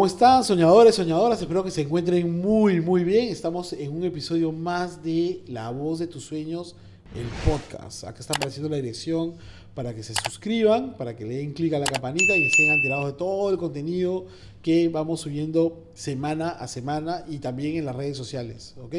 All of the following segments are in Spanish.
¿Cómo están, soñadores, soñadoras? Espero que se encuentren muy bien. Estamos en un episodio más de La Voz de tus Sueños, el podcast. Acá está apareciendo la dirección para que se suscriban, para que le den clic a la campanita y estén enterados de todo el contenido que vamos subiendo semana a semana y también en las redes sociales, ¿ok?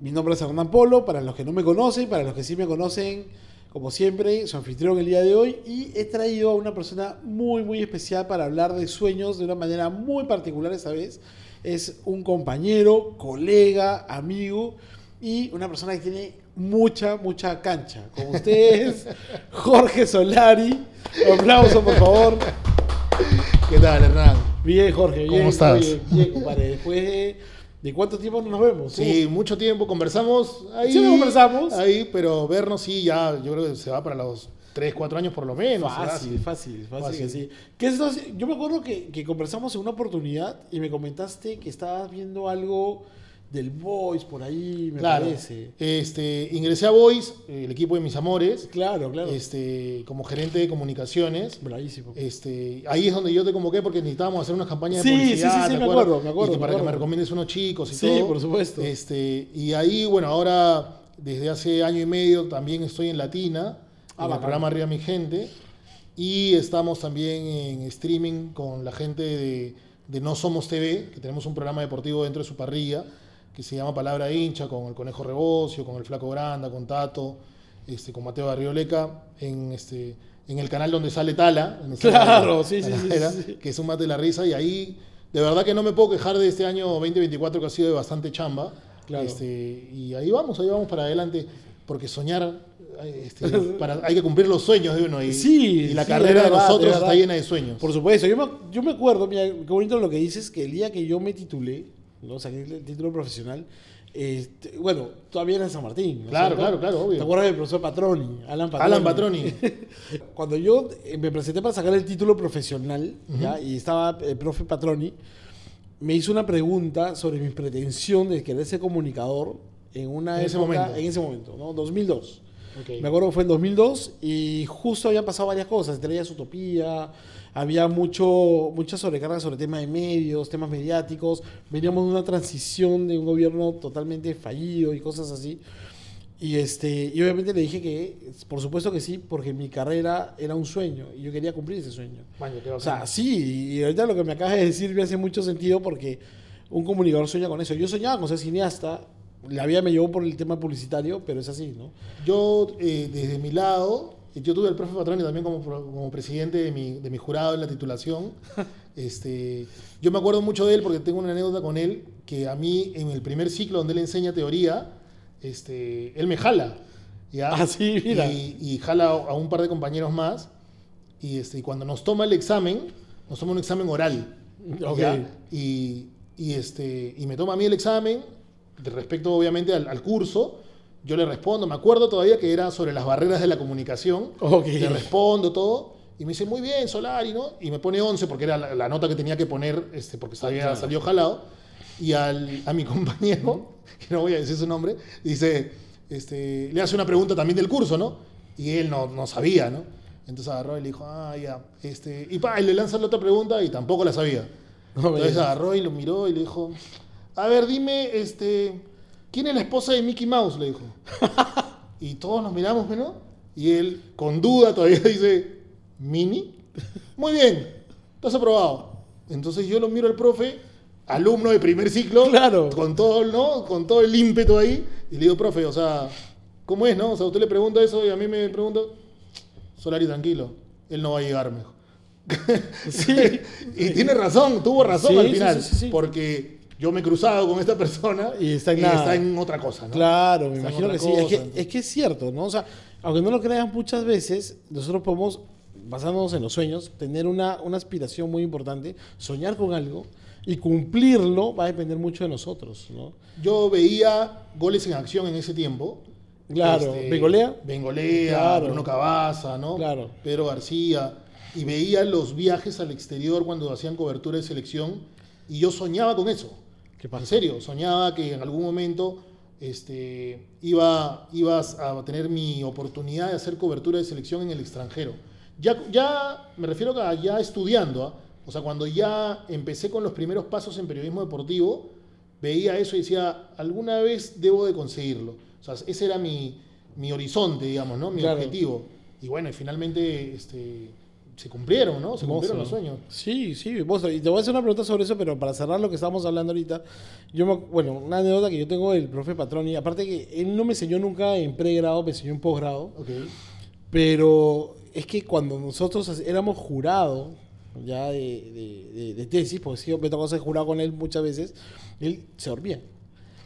Mi nombre es Hernán Polo, para los que no me conocen, para los que sí me conocen, como siempre, su anfitrión el día de hoy, y he traído a una persona muy especial para hablar de sueños de una manera muy particular esta vez. Es un compañero, colega, amigo y una persona que tiene mucha cancha. Como ustedes, Jorge Solari. Un aplauso, por favor. ¿Qué tal, Hernán? Bien, Jorge. Bien, ¿Cómo estás? Bien, compadre. Después ¿de cuánto tiempo no nos vemos? Sí, mucho tiempo, conversamos ahí. Sí, conversamos. Ahí, pero vernos sí, ya, yo creo que se va para los 3, 4 años por lo menos. Fácil que sí. ¿Qué es esto? Yo me acuerdo que conversamos en una oportunidad y me comentaste que estabas viendo algo del Voice por ahí, me parece. Ingresé a Voice, el equipo de mis amores. Claro. Como gerente de comunicaciones. Bravísimo. Ahí es donde yo te convoqué porque necesitábamos hacer unas campañas de publicidad. Sí, me acuerdo. Para que me recomiendes unos chicos y todo. Sí, por supuesto. Y ahí, bueno, ahora desde hace año y medio también estoy en Latina, en el programa Arriba Mi Gente. Y estamos también en streaming con la gente de No Somos TV, que tenemos un programa deportivo dentro de su parrilla, que se llama Palabra Hincha, con el Conejo Rebocio, con el Flaco Granda, con Tato, con Mateo Arrioleca, en el canal donde sale Tala. Claro, sí. Que es un mate de la risa, y ahí de verdad que no me puedo quejar de este año 2024, que ha sido de bastante chamba. Claro. Y ahí vamos para adelante, porque soñar, hay que cumplir los sueños de uno, y la carrera de nosotros está llena de sueños. Por supuesto, yo me acuerdo, mira, qué bonito lo que dices, que el día que yo me titulé, ¿no? Saqué el título profesional. Bueno, todavía era en San Martín, ¿no? Claro, obvio. ¿Te acuerdas del profesor Patroni? Alan Patroni. Cuando yo me presenté para sacar el título profesional, ¿ya? Y estaba el profe Patroni, me hizo una pregunta sobre mi pretensión de querer ser comunicador en ese momento, ¿no? 2002. Okay. Me acuerdo que fue en 2002 y justo habían pasado varias cosas. Entre ellas Utopía, había mucha sobrecarga sobre temas de medios, temas mediáticos. Veníamos de una transición de un gobierno totalmente fallido y cosas así. Y obviamente le dije que, por supuesto que sí, porque mi carrera era un sueño y yo quería cumplir ese sueño. O sea, sí, y ahorita lo que me acabas de decir me hace mucho sentido porque un comunicador sueña con eso. Yo soñaba con ser cineasta. La vida me llevó por el tema publicitario, pero es así, ¿no? Yo, desde mi lado, yo tuve al profe Patroni también como presidente de mi jurado en la titulación. Yo me acuerdo mucho de él porque tengo una anécdota con él, que a mí, en el primer ciclo donde él enseña teoría, él me jala, ¿ya? Ah, sí, mira. Y jala a un par de compañeros más, y cuando nos toma el examen, nos toma un examen oral. Okay. Y me toma a mí el examen, respecto obviamente al curso. Yo le respondo, me acuerdo todavía que era sobre las barreras de la comunicación. Okay. Le respondo todo y me dice, muy bien, Solari, ¿no? Y me pone 11 porque era la nota que tenía que poner, porque salió jalado. Y a mi compañero, que no voy a decir su nombre, dice, le hace una pregunta también del curso, ¿no? Y él no sabía, ¿no? Entonces agarró y le dijo, ya, y le lanza la otra pregunta y tampoco la sabía. Entonces agarró y lo miró y le dijo, a ver, dime, ¿quién es la esposa de Mickey Mouse? Le dijo. Y todos nos miramos, ¿no? Y él, con duda, todavía dice, ¿Minnie? Muy bien, lo has aprobado. Entonces yo lo miro al profe, alumno de primer ciclo, claro, con todo, ¿no? Con todo el ímpetu ahí, y le digo, profe, o sea, ¿cómo es, no? O sea, usted le pregunta eso y a mí me pregunta, Solari, tranquilo, él no va a llegar, mejor. Sí. Y tiene razón, tuvo razón al final, sí. Porque yo me he cruzado con esta persona y está en otra cosa, ¿no? Claro, me imagino que sí. Es que es cierto, ¿no? O sea, aunque no lo crean, muchas veces nosotros podemos, basándonos en los sueños, tener una aspiración muy importante, soñar con algo y cumplirlo va a depender mucho de nosotros, ¿no? Yo veía Goles en Acción en ese tiempo. Claro, Bengolea, claro. Bruno Cabaza, ¿no? Claro. Pedro García. Y veía los viajes al exterior cuando hacían cobertura de selección y yo soñaba con eso. ¿Qué pasa? En serio, soñaba que en algún momento ibas a tener mi oportunidad de hacer cobertura de selección en el extranjero. Ya me refiero a ya estudiando, O sea, cuando ya empecé con los primeros pasos en periodismo deportivo, veía eso y decía, alguna vez debo de conseguirlo. O sea, ese era mi horizonte, digamos, ¿no? Mi objetivo. Y bueno, y finalmente se cumplieron, ¿no? Se cumplieron los sueños. Sí, sí. Y te voy a hacer una pregunta sobre eso, pero para cerrar lo que estábamos hablando ahorita, una anécdota que yo tengo del profe Patroni, aparte que él no me enseñó nunca en pregrado, me enseñó en posgrado. Okay. Pero es que cuando nosotros éramos jurado ya de tesis, porque sí, me tocó ser jurado con él muchas veces, él se dormía.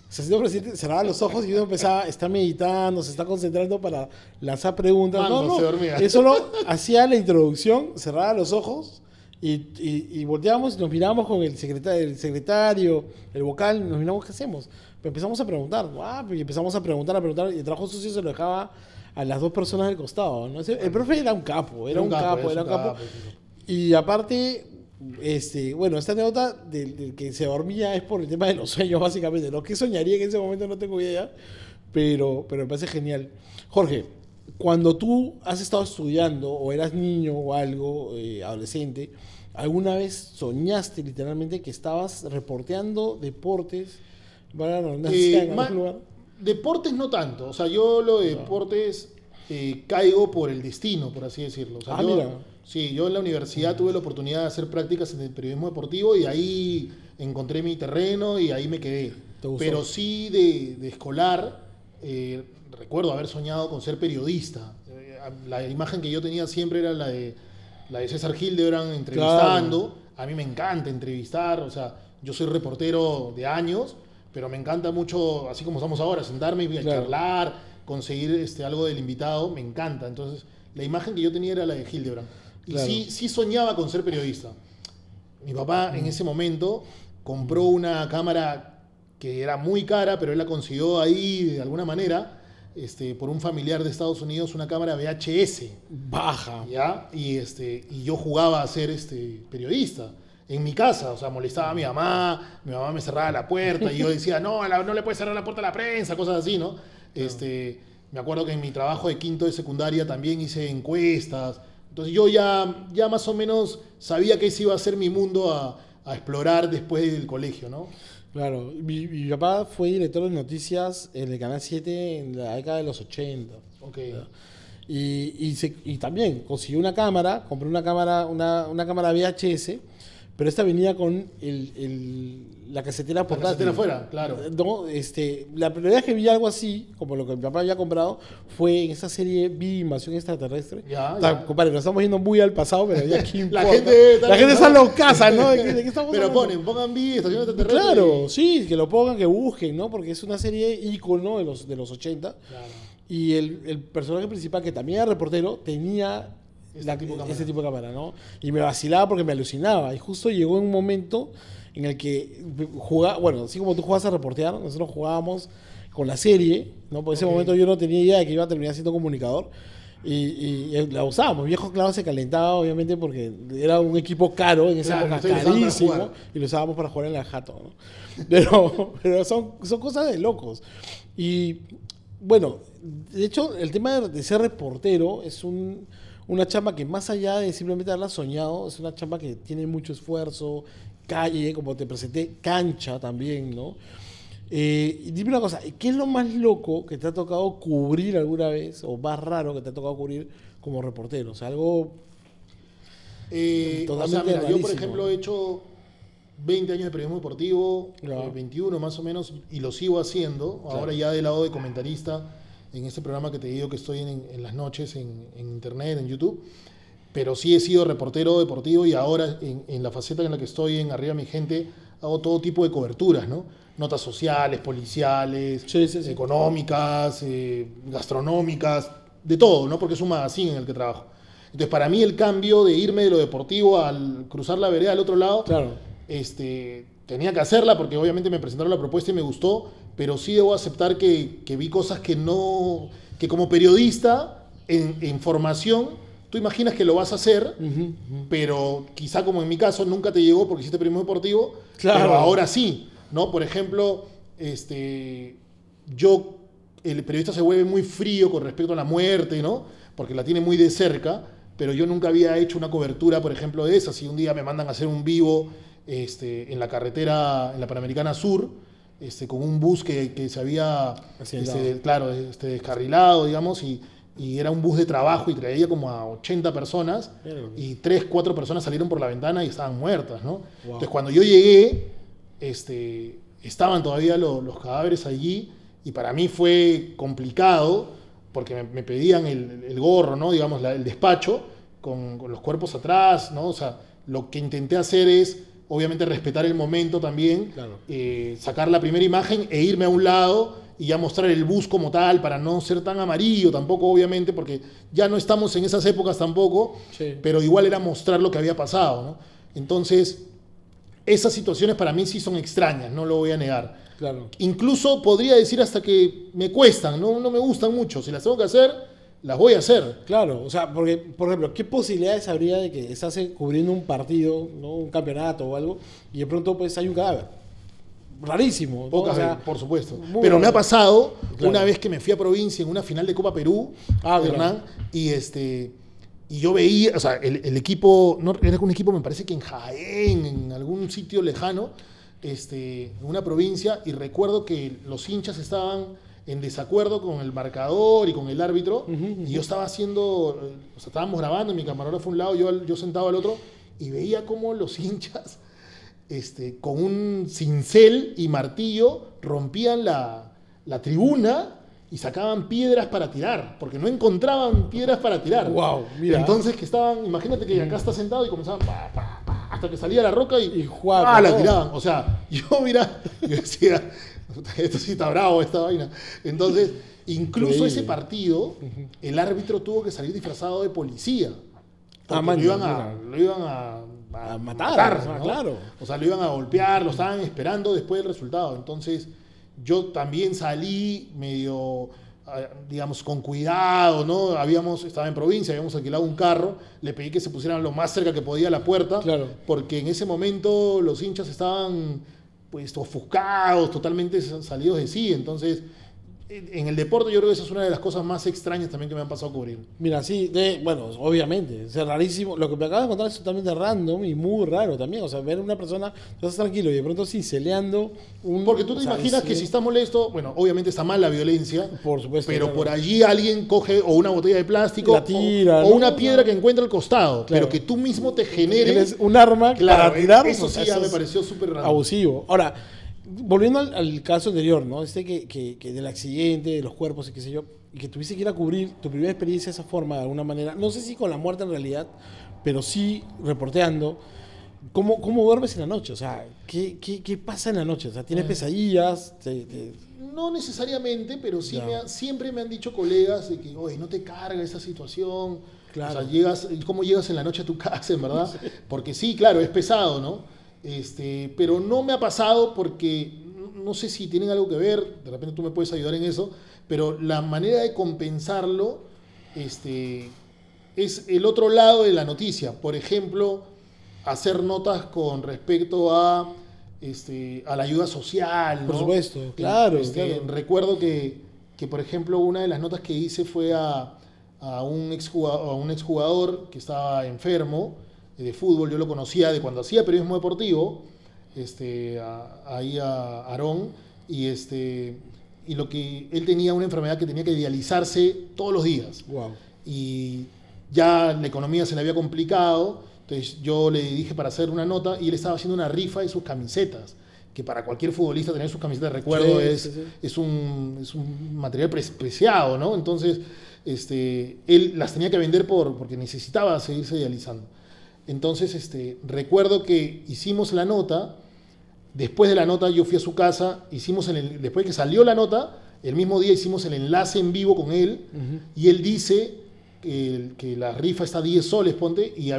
O sea, siendo presidente, cerraba los ojos y uno empezaba, está meditando, se está concentrando para lanzar preguntas. Se dormía. Él solo hacía la introducción, cerraba los ojos y volteábamos y nos mirábamos con el secretario, el vocal, nos miramos, ¿qué hacemos? Pues empezamos a preguntar, y empezamos a preguntar, y el trabajo sucio se lo dejaba a las dos personas del costado, ¿no? El profe era un capo, era un capo. Y aparte, esta anécdota del que se dormía es por el tema de los sueños, básicamente. Lo que soñaría en ese momento no tengo idea, pero me parece genial. Jorge, cuando tú has estado estudiando, o eras niño o algo, adolescente, ¿alguna vez soñaste literalmente que estabas reporteando deportes? ¿Para en algún lugar? Deportes no tanto. O sea, yo lo de deportes caigo por el destino, por así decirlo. O sea, mira. Sí, yo en la universidad tuve la oportunidad de hacer prácticas en el periodismo deportivo y ahí encontré mi terreno y ahí me quedé. Pero sí de escolar, recuerdo haber soñado con ser periodista. La imagen que yo tenía siempre era la de César Hildebrand entrevistando. Claro. A mí me encanta entrevistar, o sea, yo soy reportero de años, pero me encanta mucho, así como estamos ahora, sentarme y charlar, conseguir algo del invitado, me encanta. Entonces, la imagen que yo tenía era la de Hildebrand. Y claro, sí soñaba con ser periodista. Mi papá en ese momento compró una cámara que era muy cara, pero él la consiguió ahí de alguna manera, por un familiar de Estados Unidos, una cámara VHS. Baja. ¿Ya? Y yo jugaba a ser periodista. En mi casa, o sea, molestaba a mi mamá me cerraba la puerta y yo decía, no le puedes cerrar la puerta a la prensa, cosas así, ¿no? Me acuerdo que en mi trabajo de quinto de secundaria también hice encuestas. Entonces yo ya más o menos sabía que ese iba a ser mi mundo a explorar después del colegio, ¿no? Claro, mi papá fue director de noticias en el Canal 7 en la década de los 80. Okay. Y también consiguió una cámara, compró una cámara VHS, pero esta venía con la casetera portátil. La casetera afuera, claro. No, la primera vez que vi algo así, como lo que mi papá había comprado, fue en esa serie Vi Invasión Extraterrestre. Compadre, nos estamos yendo muy al pasado, pero ya aquí la gente está loca, ¿no? ¿De qué estamos pero hablando? pongan Vi, Estación Extraterrestre. Claro, sí, que lo pongan, que busquen, ¿no? Porque es una serie ícono de los 80. Claro. Y el personaje principal, que también era reportero, tenía ese tipo de cámara, ¿no? Y me vacilaba porque me alucinaba. Y justo llegó un momento en el que así como tú jugabas a reportear, nosotros jugábamos con la serie, ¿no? Por ese momento yo no tenía idea de que iba a terminar siendo comunicador. Y la usábamos. Viejo Claro se calentaba, obviamente, porque era un equipo caro en esa época, carísimo, y lo usábamos para jugar en la jato, ¿no? Pero son cosas de locos. Y bueno, de hecho, el tema de ser reportero es una chamba que, más allá de simplemente haberla soñado, es una chamba que tiene mucho esfuerzo, calle, como te presenté, cancha también, ¿no? Y dime una cosa, ¿qué es lo más loco que te ha tocado cubrir alguna vez, o más raro que te ha tocado cubrir como reportero? O sea, algo totalmente rarísimo. Yo, por ejemplo, he hecho 20 años de periodismo deportivo, 21 más o menos, y lo sigo haciendo, ahora ya del lado de comentarista, en este programa que te digo que estoy en las noches en internet, en YouTube, pero sí he sido reportero deportivo y ahora en la faceta en la que estoy en Arriba Mi Gente hago todo tipo de coberturas, ¿no? Notas sociales, policiales, económicas, gastronómicas, de todo, ¿no? Porque es un magazine en el que trabajo. Entonces, para mí el cambio de irme de lo deportivo al cruzar la vereda al otro lado, tenía que hacerla porque obviamente me presentaron la propuesta y me gustó, pero sí debo aceptar que vi cosas que como periodista en formación, tú imaginas que lo vas a hacer, pero quizá como en mi caso nunca te llegó porque hiciste periodismo deportivo, pero ahora sí, ¿no? Por ejemplo, el periodista se vuelve muy frío con respecto a la muerte, ¿no? Porque la tiene muy de cerca, pero yo nunca había hecho una cobertura, por ejemplo, de esas. Y un día me mandan a hacer un vivo en la carretera, en la Panamericana Sur, con un bus que se había, descarrilado, digamos, y era un bus de trabajo y traía como a 80 personas, y 3, 4 personas salieron por la ventana y estaban muertas, ¿no? Wow. Entonces, cuando yo llegué, estaban todavía los cadáveres allí, y para mí fue complicado, porque me pedían el gorro, ¿no? Digamos, el despacho, con los cuerpos atrás, ¿no? O sea, lo que intenté hacer es, obviamente, respetar el momento también, claro. Sacar la primera imagen e irme a un lado y ya mostrar el bus como tal, para no ser tan amarillo tampoco, obviamente, porque ya no estamos en esas épocas tampoco, sí. Pero igual era mostrar lo que había pasado, ¿no? Entonces, esas situaciones para mí sí son extrañas, no lo voy a negar. Claro. Incluso podría decir hasta que me cuestan, no me gustan mucho. Si las tengo que hacer, las voy a hacer. Claro, o sea, porque, por ejemplo, ¿qué posibilidades habría de que estás cubriendo un partido, ¿no? Un campeonato o algo, y de pronto pues hay un cadáver? Rarísimo, ¿no? Pocas veces, por supuesto. Pero raro. Me ha pasado, claro, una vez que me fui a provincia en una final de Copa Perú, Hernán, y yo veía, o sea, el equipo, no, era un equipo, me parece que en Jaén, en algún sitio lejano, en una provincia, y recuerdo que los hinchas estaban en desacuerdo con el marcador y con el árbitro, y yo estaba estábamos grabando, mi camarógrafo a un lado, yo sentado al otro, y veía cómo los hinchas, con un cincel y martillo, rompían la tribuna y sacaban piedras para tirar, porque no encontraban piedras para tirar. Wow, mira. Entonces, que estaban, imagínate que acá está sentado y comenzaban hasta que salía la roca y la tiraban. O sea, yo decía, esto sí está bravo, esta vaina. Entonces, incluso ese partido, el árbitro tuvo que salir disfrazado de policía. Lo iban a matar, ¿no? Claro. O sea, lo iban a golpear, lo estaban esperando después del resultado. Entonces, yo también salí medio, digamos, con cuidado, ¿no? Estaba en provincia, habíamos alquilado un carro, le pedí que se pusieran lo más cerca que podía a la puerta, claro, porque en ese momento los hinchas estaban, pues, ofuscados, totalmente salidos de sí. Entonces, en el deporte yo creo que esa es una de las cosas más extrañas también que me han pasado a cubrir. Mira, sí, bueno, obviamente, es rarísimo. Lo que me acabas de contar es totalmente random y muy raro también. O sea, ver a una persona, estás tranquilo y de pronto cinceleando Porque tú te imaginas que si está molesto, bueno, obviamente está mal la violencia, por supuesto, pero claro, por allí alguien coge o una botella de plástico la tira, o una piedra que encuentra al costado, claro, pero que tú mismo te generes un arma, claro, para tirar. Eso sí ya me pareció súper raro. Abusivo. Ahora, volviendo al caso anterior, ¿no? Que del accidente, de los cuerpos y qué sé yo, y que tuviste que ir a cubrir tu primera experiencia de esa forma, de alguna manera, no sé si con la muerte en realidad, pero sí reporteando. ¿Cómo duermes en la noche? O sea, ¿qué pasa en la noche? O sea, ¿tienes pesadillas? No necesariamente, pero sí siempre me han dicho colegas de que, oye, no te carga esa situación. Claro. O sea, ¿cómo llegas en la noche a tu casa, en verdad? Sí. Porque sí, claro, es pesado, ¿no? Pero no me ha pasado porque no sé si tienen algo que ver, de repente tú me puedes ayudar en eso, pero la manera de compensarlo es el otro lado de la noticia. Por ejemplo, hacer notas con respecto a la ayuda social, ¿no? Por supuesto, claro, claro. Recuerdo que, por ejemplo, una de las notas que hice fue a un exjugador que estaba enfermo de fútbol. Yo lo conocía de cuando hacía periodismo deportivo, ahí a Aarón, y lo que él tenía una enfermedad que tenía que dializarse todos los días. Wow. Y ya la economía se le había complicado, entonces yo le dije para hacer una nota y él estaba haciendo una rifa de sus camisetas, que para cualquier futbolista tener sus camisetas de recuerdo es un material preciado, ¿no? Entonces él las tenía que vender porque necesitaba seguirse dializando. Entonces, recuerdo que hicimos la nota. Después de la nota yo fui a su casa, después que salió la nota, el mismo día hicimos el enlace en vivo con él, y él dice que la rifa está a 10 soles, ponte, y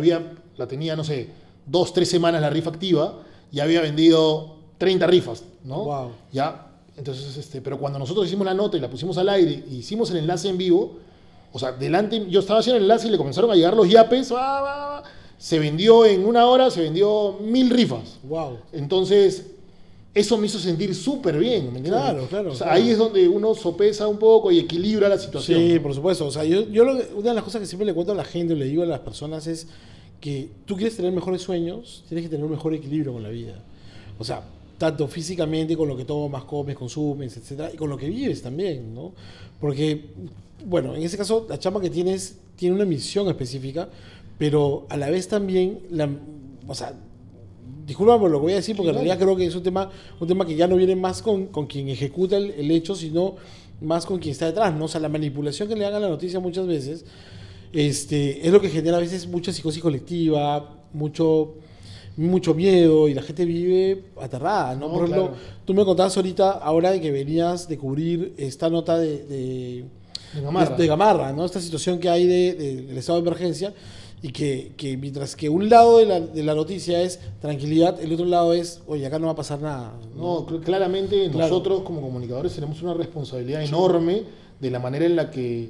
la tenía, no sé, 2, 3 semanas la rifa activa, y había vendido 30 rifas, ¿no? Wow. Ya, entonces, pero cuando nosotros hicimos la nota y la pusimos al aire, y hicimos el enlace en vivo, o sea, yo estaba haciendo el enlace y le comenzaron a llegar los yapes, se vendió en una hora, se vendió 1000 rifas. Wow. Entonces, eso me hizo sentir súper bien, ¿me entiendes? Claro. O sea, ahí es donde uno sopesa un poco y equilibra la situación. Sí, por supuesto. O sea, una de las cosas que siempre le cuento a la gente, le digo a las personas es que tú quieres tener mejores sueños, tienes que tener un mejor equilibrio con la vida. O sea, tanto físicamente, con lo que tomas, comes, consumes, etcétera, y con lo que vives también, ¿no? Porque, bueno, en ese caso, la chamba que tienes tiene una misión específica, pero a la vez también, o sea, disculpa por lo que voy a decir, porque en realidad creo que es un tema que ya no viene más con quien ejecuta el hecho, sino más con quien está detrás, ¿no? O sea, la manipulación que le hagan a la noticia muchas veces es lo que genera a veces mucha psicosis colectiva, mucho miedo, y la gente vive aterrada, ¿no? Por ejemplo, tú me contabas ahora de que venías de cubrir esta nota de Gamarra, ¿no? Esta situación que hay del estado de emergencia, y que mientras que un lado de la noticia es tranquilidad, el otro lado es, oye, acá no va a pasar nada. No, claramente nosotros como comunicadores tenemos una responsabilidad enorme de la manera en la que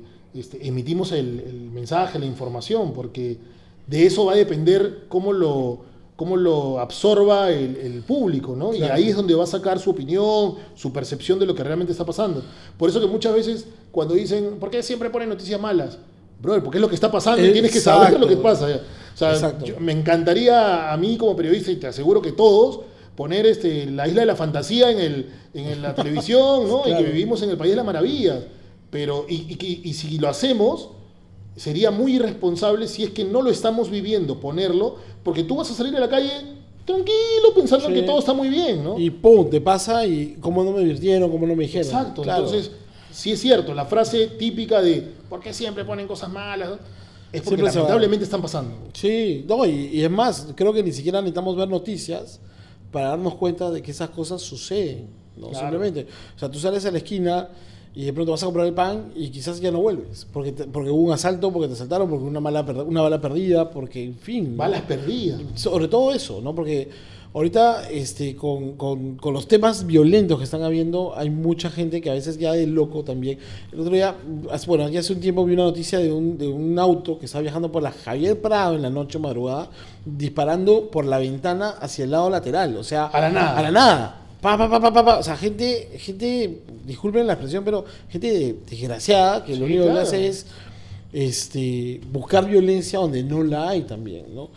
emitimos el mensaje, la información, porque de eso va a depender cómo lo absorba el público, ¿no? Claro. Y ahí es donde va a sacar su opinión, su percepción de lo que realmente está pasando. Por eso que muchas veces cuando dicen, ¿por qué siempre ponen noticias malas? Brother, porque es lo que está pasando y tienes que saber lo que pasa. O sea, me encantaría a mí como periodista, y te aseguro que todos, poner la isla de la fantasía en la televisión, ¿no? Claro. Y que vivimos en el país de las maravillas. Pero, y si lo hacemos, sería muy irresponsable si es que no lo estamos viviendo, ponerlo, porque tú vas a salir a la calle tranquilo, pensando que todo está muy bien, ¿no? Y pum, te pasa, y cómo no me advirtieron, cómo no me dijeron. Exacto, claro. Entonces, sí es cierto, la frase típica de ¿por qué siempre ponen cosas malas? Es porque lamentablemente están pasando. Sí, no, y es más, creo que ni siquiera necesitamos ver noticias para darnos cuenta de que esas cosas suceden, ¿no? Claro. Simplemente, o sea, tú sales a la esquina y de pronto vas a comprar el pan y quizás ya no vuelves, porque hubo un asalto, porque te asaltaron, porque una bala perdida, porque, en fin. Balas perdidas. Sobre todo eso, ¿no? Porque ahorita con los temas violentos que están habiendo, hay mucha gente que a veces ya de loco también. El otro día, bueno, aquí hace un tiempo vi una noticia de un auto que estaba viajando por la Javier Prado en la noche madrugada, disparando por la ventana hacia el lado lateral, o sea, a la nada. A la nada. O sea, gente, disculpen la expresión, pero gente desgraciada que lo único que hace es buscar violencia donde no la hay también, ¿no?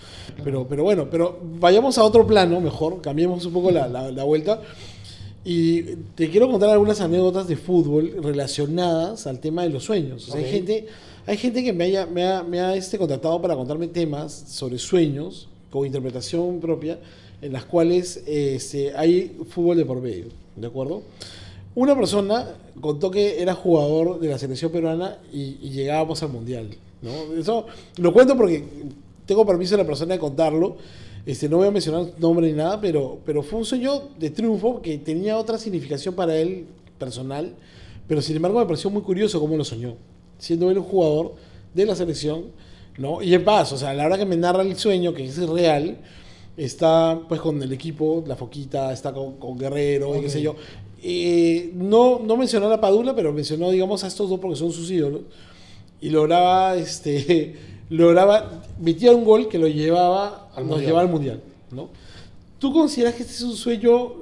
Pero bueno, vayamos a otro plano, mejor, cambiemos un poco la vuelta, y te quiero contar algunas anécdotas de fútbol relacionadas al tema de los sueños. O sea, hay gente que me ha contactado para contarme temas sobre sueños con interpretación propia, en las cuales hay fútbol de por medio, ¿de acuerdo? Una persona contó que era jugador de la selección peruana y llegábamos al Mundial, ¿no? Eso lo cuento porque tengo permiso de la persona de contarlo. No voy a mencionar nombre ni nada, pero fue un sueño de triunfo que tenía otra significación para él personal, pero sin embargo me pareció muy curioso cómo lo soñó, siendo él un jugador de la selección, ¿no? Y en paz, o sea, a la hora que me narra el sueño, que es real, está pues con el equipo, la Foquita, está con Guerrero, y qué sé yo. No mencionó a la Padula, pero mencionó, digamos, a estos dos porque son sus ídolos, y lograba metía un gol que nos llevaba al Mundial, ¿no? ¿Tú consideras que este es un sueño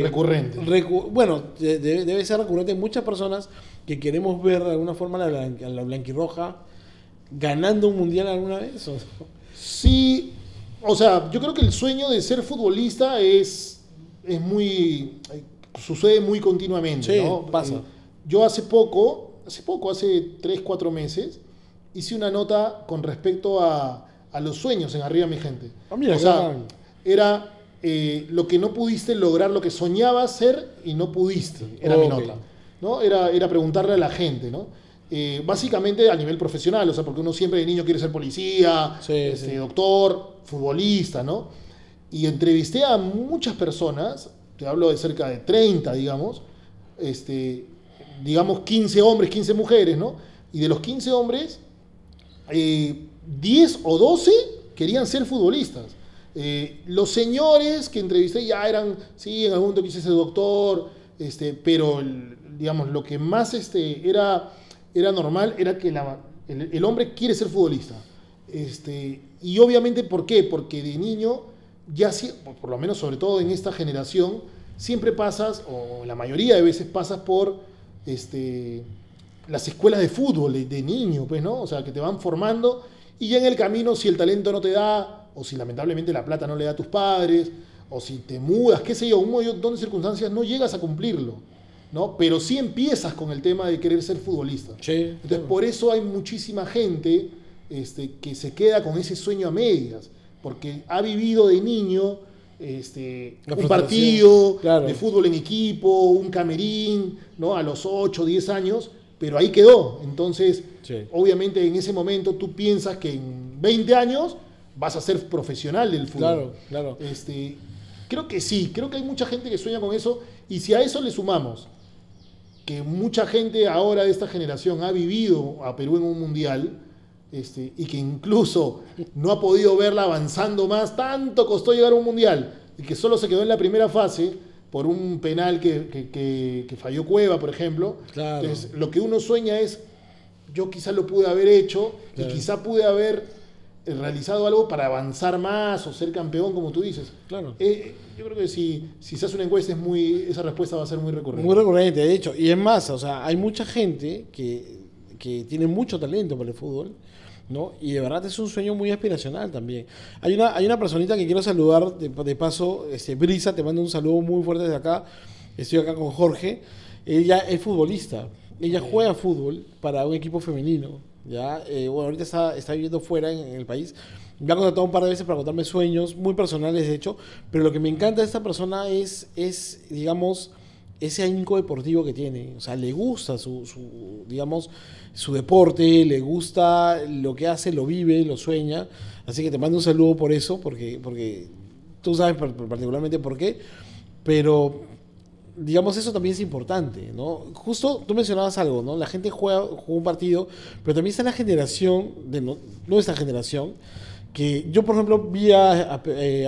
recurrente? Bueno, debe ser recurrente en muchas personas que queremos ver de alguna forma a la blanquirroja ganando un Mundial alguna vez, ¿o no? Sí, o sea, yo creo que el sueño de ser futbolista sucede muy continuamente, sí, ¿no? Pasa. Yo hace 3, 4 meses, hice una nota con respecto a los sueños en Arriba Mi Gente. Mira, o sea, era lo que no pudiste lograr, lo que soñabas ser y no pudiste, era mi nota, ¿no? Era preguntarle a la gente, ¿no? Básicamente a nivel profesional, o sea, porque uno siempre de niño quiere ser policía, doctor, futbolista, ¿no? Y entrevisté a muchas personas, te hablo de cerca de 30, digamos 15 hombres, 15 mujeres, ¿no? Y de los 15 hombres, 10 o 12 querían ser futbolistas. Los señores que entrevisté ya eran, sí, en algún momento quise ser doctor, pero digamos, lo que más era normal era que el hombre quiere ser futbolista. Y obviamente, ¿por qué? Porque de niño, ya por lo menos sobre todo en esta generación, siempre pasas, o la mayoría de veces pasas por las escuelas de fútbol de niño, pues, ¿no? O sea, que te van formando y ya en el camino, si el talento no te da, o si lamentablemente la plata no le da a tus padres, o si te mudas, qué sé yo, un montón de circunstancias, no llegas a cumplirlo, ¿no? Pero sí empiezas con el tema de querer ser futbolista. Sí, entonces, claro. por eso hay muchísima gente que se queda con ese sueño a medias, porque ha vivido de niño un partido claro, de fútbol en equipo, un camerín, ¿no? A los 8, 10 años, pero ahí quedó. Entonces, sí, obviamente en ese momento tú piensas que en 20 años vas a ser profesional del fútbol. Claro. Creo que sí, creo que hay mucha gente que sueña con eso, y si a eso le sumamos que mucha gente ahora de esta generación ha vivido a Perú en un mundial, y que incluso no ha podido verla avanzando más, tanto costó llegar a un mundial, y que solo se quedó en la primera fase por un penal que falló Cueva, por ejemplo. Claro. Entonces, lo que uno sueña es, yo quizás lo pude haber hecho, claro, y quizá pude haber realizado algo para avanzar más o ser campeón, como tú dices. Claro. Yo creo que si se hace una encuesta, esa respuesta va a ser muy recurrente. Muy recurrente, de hecho. Y es más, o sea, hay mucha gente que tiene mucho talento para el fútbol, ¿no? Y de verdad es un sueño muy aspiracional también. Hay una personita que quiero saludar de paso, Brisa, te mando un saludo muy fuerte desde acá. Estoy acá con Jorge. Ella es futbolista. Ella juega fútbol para un equipo femenino. ¿Ya? Bueno, ahorita está viviendo fuera en el país. Me ha contactado un par de veces para contarme sueños muy personales, de hecho. Pero lo que me encanta de esta persona es digamos, ese ahínco deportivo que tiene. O sea, le gusta digamos, su deporte, le gusta lo que hace, lo vive, lo sueña. Así que te mando un saludo por eso, porque tú sabes particularmente por qué. Pero, digamos, eso también es importante, ¿no? Justo tú mencionabas algo, ¿no? La gente juega un partido, pero también está la generación, nuestra generación, que yo, por ejemplo, vi a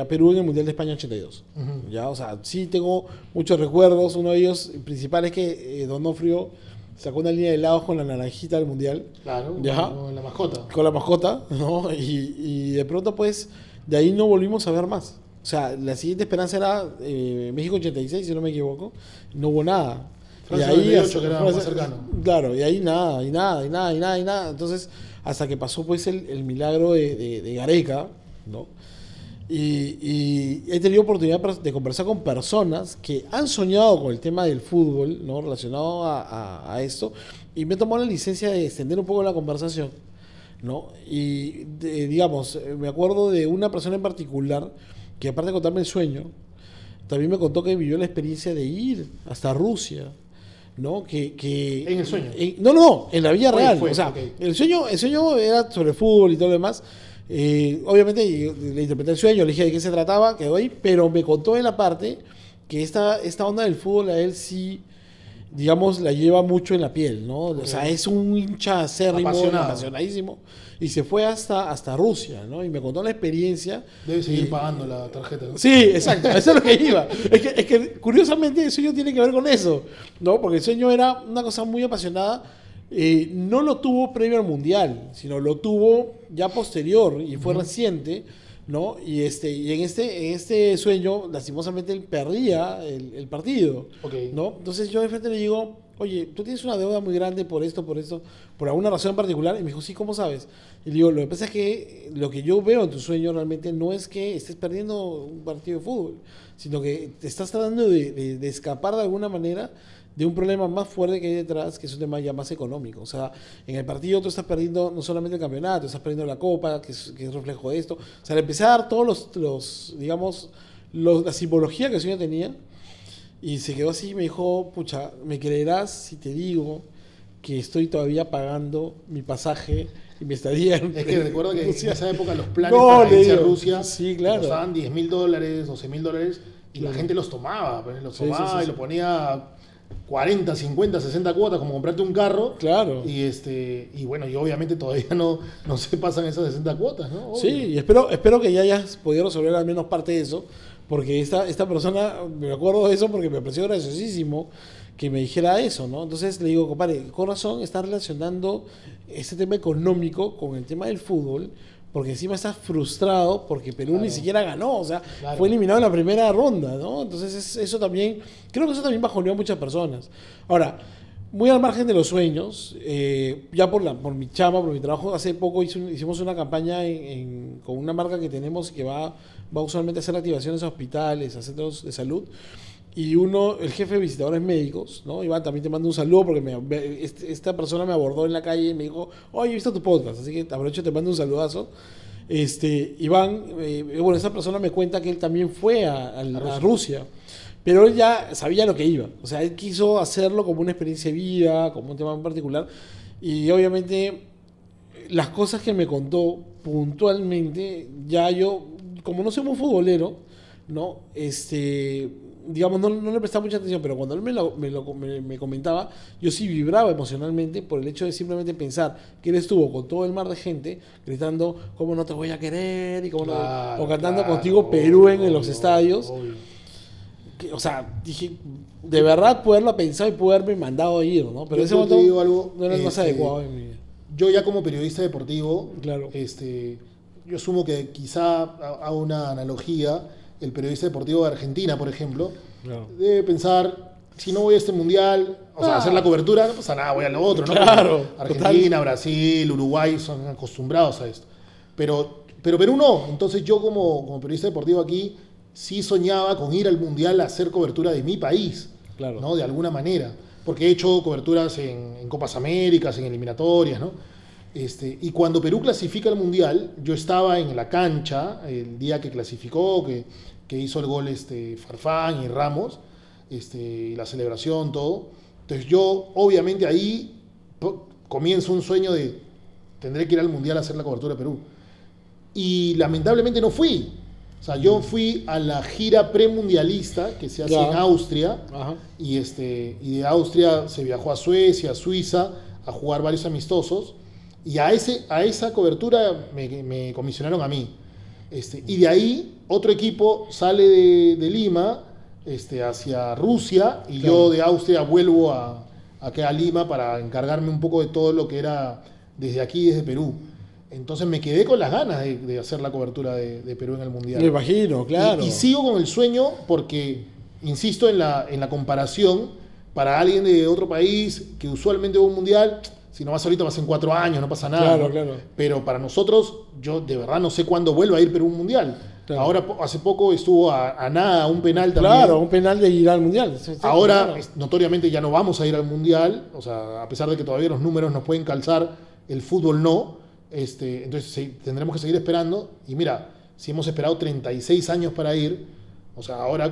Perú en el Mundial de España 82. Uh-huh. ¿Ya? O sea, sí tengo muchos recuerdos. Uno de ellos principal es que Donofrio sacó una línea de helados con la naranjita del Mundial. Claro, ¿ya? con la mascota. Con la mascota, ¿no? Y de pronto, pues, de ahí no volvimos a ver más. O sea, la siguiente esperanza era México 86, si no me equivoco. No hubo nada. Francia y ahí 98, que era más cercano. Claro, y ahí nada. Entonces, hasta que pasó pues el milagro de Gareca, ¿no? Y he tenido oportunidad de conversar con personas que han soñado con el tema del fútbol, ¿no? Relacionado a esto, y me he tomado la licencia de extender un poco la conversación, ¿no? Y digamos, me acuerdo de una persona en particular que, aparte de contarme el sueño, también me contó que vivió la experiencia de ir hasta Rusia, ¿no? ¿En el sueño? No, en la vida real. Fue, o sea, okay. el sueño era sobre fútbol y todo lo demás. Obviamente le interpreté el sueño, le dije de qué se trataba, quedó ahí, pero me contó en la parte que esta onda del fútbol a él sí, digamos, la lleva mucho en la piel, ¿no? Okay. O sea, es un hincha acérrimo, apasionadísimo, y se fue hasta Rusia, ¿no? Y me contó la experiencia. Debe seguir pagando la tarjeta, ¿no? Sí, exacto, eso es lo que iba. Es que curiosamente el sueño tiene que ver con eso, ¿no? Porque el sueño era una cosa muy apasionada. No lo tuvo previo al Mundial, sino lo tuvo ya posterior y fue reciente, ¿no? Y en este sueño, lastimosamente, él perdía el partido, okay, ¿no? Entonces yo de frente le digo, oye, tú tienes una deuda muy grande por esto, por alguna razón en particular. Y me dijo, sí, ¿cómo sabes? Y le digo, lo que pasa es que lo que yo veo en tu sueño realmente no es que estés perdiendo un partido de fútbol, sino que te estás tratando de escapar de alguna manera de un problema más fuerte que hay detrás, que es un tema ya más económico. O sea, en el partido tú estás perdiendo no solamente el campeonato, estás perdiendo la copa, que es reflejo de esto. O sea, le empecé a dar todos la simbología que el sueño tenía, y se quedó así y me dijo, pucha, ¿me creerás si te digo que estoy todavía pagando mi pasaje y mi estadía? Es que recuerdo que en esa época los planes para irse a Rusia, sí, claro, costaban $10,000, $12,000, y la gente los tomaba, y lo ponía 40, 50, 60 cuotas, como comprarte un carro. Claro. Y bueno, y obviamente todavía no se pasan esas 60 cuotas, ¿no? Obvio. Sí, y espero que ya hayas podido resolver al menos parte de eso, porque esta persona, me acuerdo de eso porque me pareció graciosísimo que me dijera eso, ¿no? Entonces le digo, compadre, con razón está relacionando este tema económico con el tema del fútbol, porque encima estás frustrado porque Perú ni siquiera ganó, o sea, Claro. fue eliminado en la primera ronda, ¿no? Entonces eso también, creo que eso también bajoneó a muchas personas. Ahora, muy al margen de los sueños, ya por mi chamba, por mi trabajo, hace poco hicimos una campaña con una marca que tenemos que va usualmente a hacer activaciones a hospitales, a centros de salud. Y el jefe de visitadores médicos, ¿no? Iván, también te mando un saludo porque esta persona me abordó en la calle y me dijo, oye, he visto tu podcast, así que aprovecho, te mando un saludazo. Iván, bueno, esta persona me cuenta que él también fue a Rusia, pero él ya sabía lo que iba. O sea, él quiso hacerlo como una experiencia de vida, como un tema en particular. Y obviamente, las cosas que me contó puntualmente, ya yo, como no soy muy futbolero, ¿no? Digamos, no le prestaba mucha atención, pero cuando él me comentaba, yo sí vibraba emocionalmente por el hecho de simplemente pensar que él estuvo con todo el mar de gente gritando, ¿cómo no te voy a querer? Y Claro, o cantando claro, contigo Perú en obvio, los estadios. obvio. O sea, dije, de verdad poderlo pensar y poderme mandado a ir, ¿no? Pero ese Yo te momento digo algo, no era el más adecuado en mi vida. yo ya como periodista deportivo, Claro. yo asumo que quizá hago una analogía, el periodista deportivo de Argentina, por ejemplo, Claro. debe pensar, si no voy a este mundial, o sea, hacer la cobertura, no pasa nada, voy a lo otro, ¿no? Claro, Porque Argentina, Brasil, Uruguay son acostumbrados a esto. Pero Perú no. Entonces yo como periodista deportivo aquí sí soñaba con ir al mundial a hacer cobertura de mi país, Claro. ¿no? De alguna manera. Porque he hecho coberturas en Copas Américas, en eliminatorias, ¿no? Y cuando Perú clasifica al mundial, yo estaba en la cancha el día que clasificó, que hizo el gol Farfán y Ramos, y la celebración, todo. Entonces yo, obviamente, ahí comienzo un sueño de tendré que ir al mundial a hacer la cobertura de Perú. Y lamentablemente no fui. O sea, yo fui a la gira premundialista que se hace Ya. en Austria. Ajá. Y de Austria se viajó a Suecia, a Suiza, a jugar varios amistosos. Y a esa cobertura me comisionaron a mí. Y de ahí otro equipo sale de Lima hacia Rusia y Claro. yo de Austria vuelvo acá a Lima para encargarme un poco de todo lo que era desde aquí, desde Perú. Entonces me quedé con las ganas de hacer la cobertura de Perú en el Mundial. Me imagino, claro. Y sigo con el sueño porque, insisto en la comparación, para alguien de otro país que usualmente va a un Mundial, si no vas ahorita vas en 4 años, no pasa nada. Claro, ¿no? claro. Pero para nosotros, yo de verdad no sé cuándo vuelva a ir Perú a un Mundial. Claro. Ahora, hace poco estuvo a nada, un penal también. Claro, un penal de ir al mundial. Ahora, Claro. notoriamente ya no vamos a ir al Mundial, o sea, a pesar de que todavía los números nos pueden calzar, el fútbol no. Entonces tendremos que seguir esperando. Y mira, si hemos esperado 36 años para ir, o sea, ahora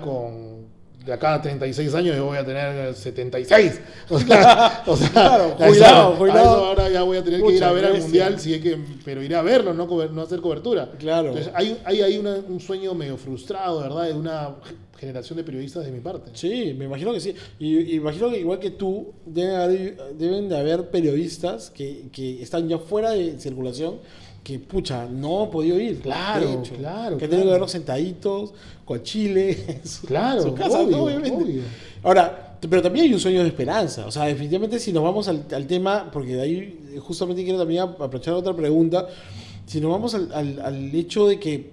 de acá a 36 años yo voy a tener 76. O sea, Claro, a jubilado. eso ahora ya voy a tener que ir Pucha, a ver al bestia. Mundial, pero iré a verlo, no hacer cobertura. Claro. Entonces hay ahí un sueño medio frustrado, ¿verdad? De una generación de periodistas de mi parte. Sí, me imagino que sí. Y imagino que igual que tú, deben de haber periodistas que están ya fuera de circulación, que pucha, no han podido ir. Claro, de hecho. claro, Que claro. tienen que verlos sentaditos, con Chile, en Claro, su casa, obvio, ¿no? Obviamente. obvio. Ahora, pero también hay un sueño de esperanza. O sea, definitivamente si nos vamos al tema, porque de ahí justamente quiero también aprovechar otra pregunta, si nos vamos al hecho de que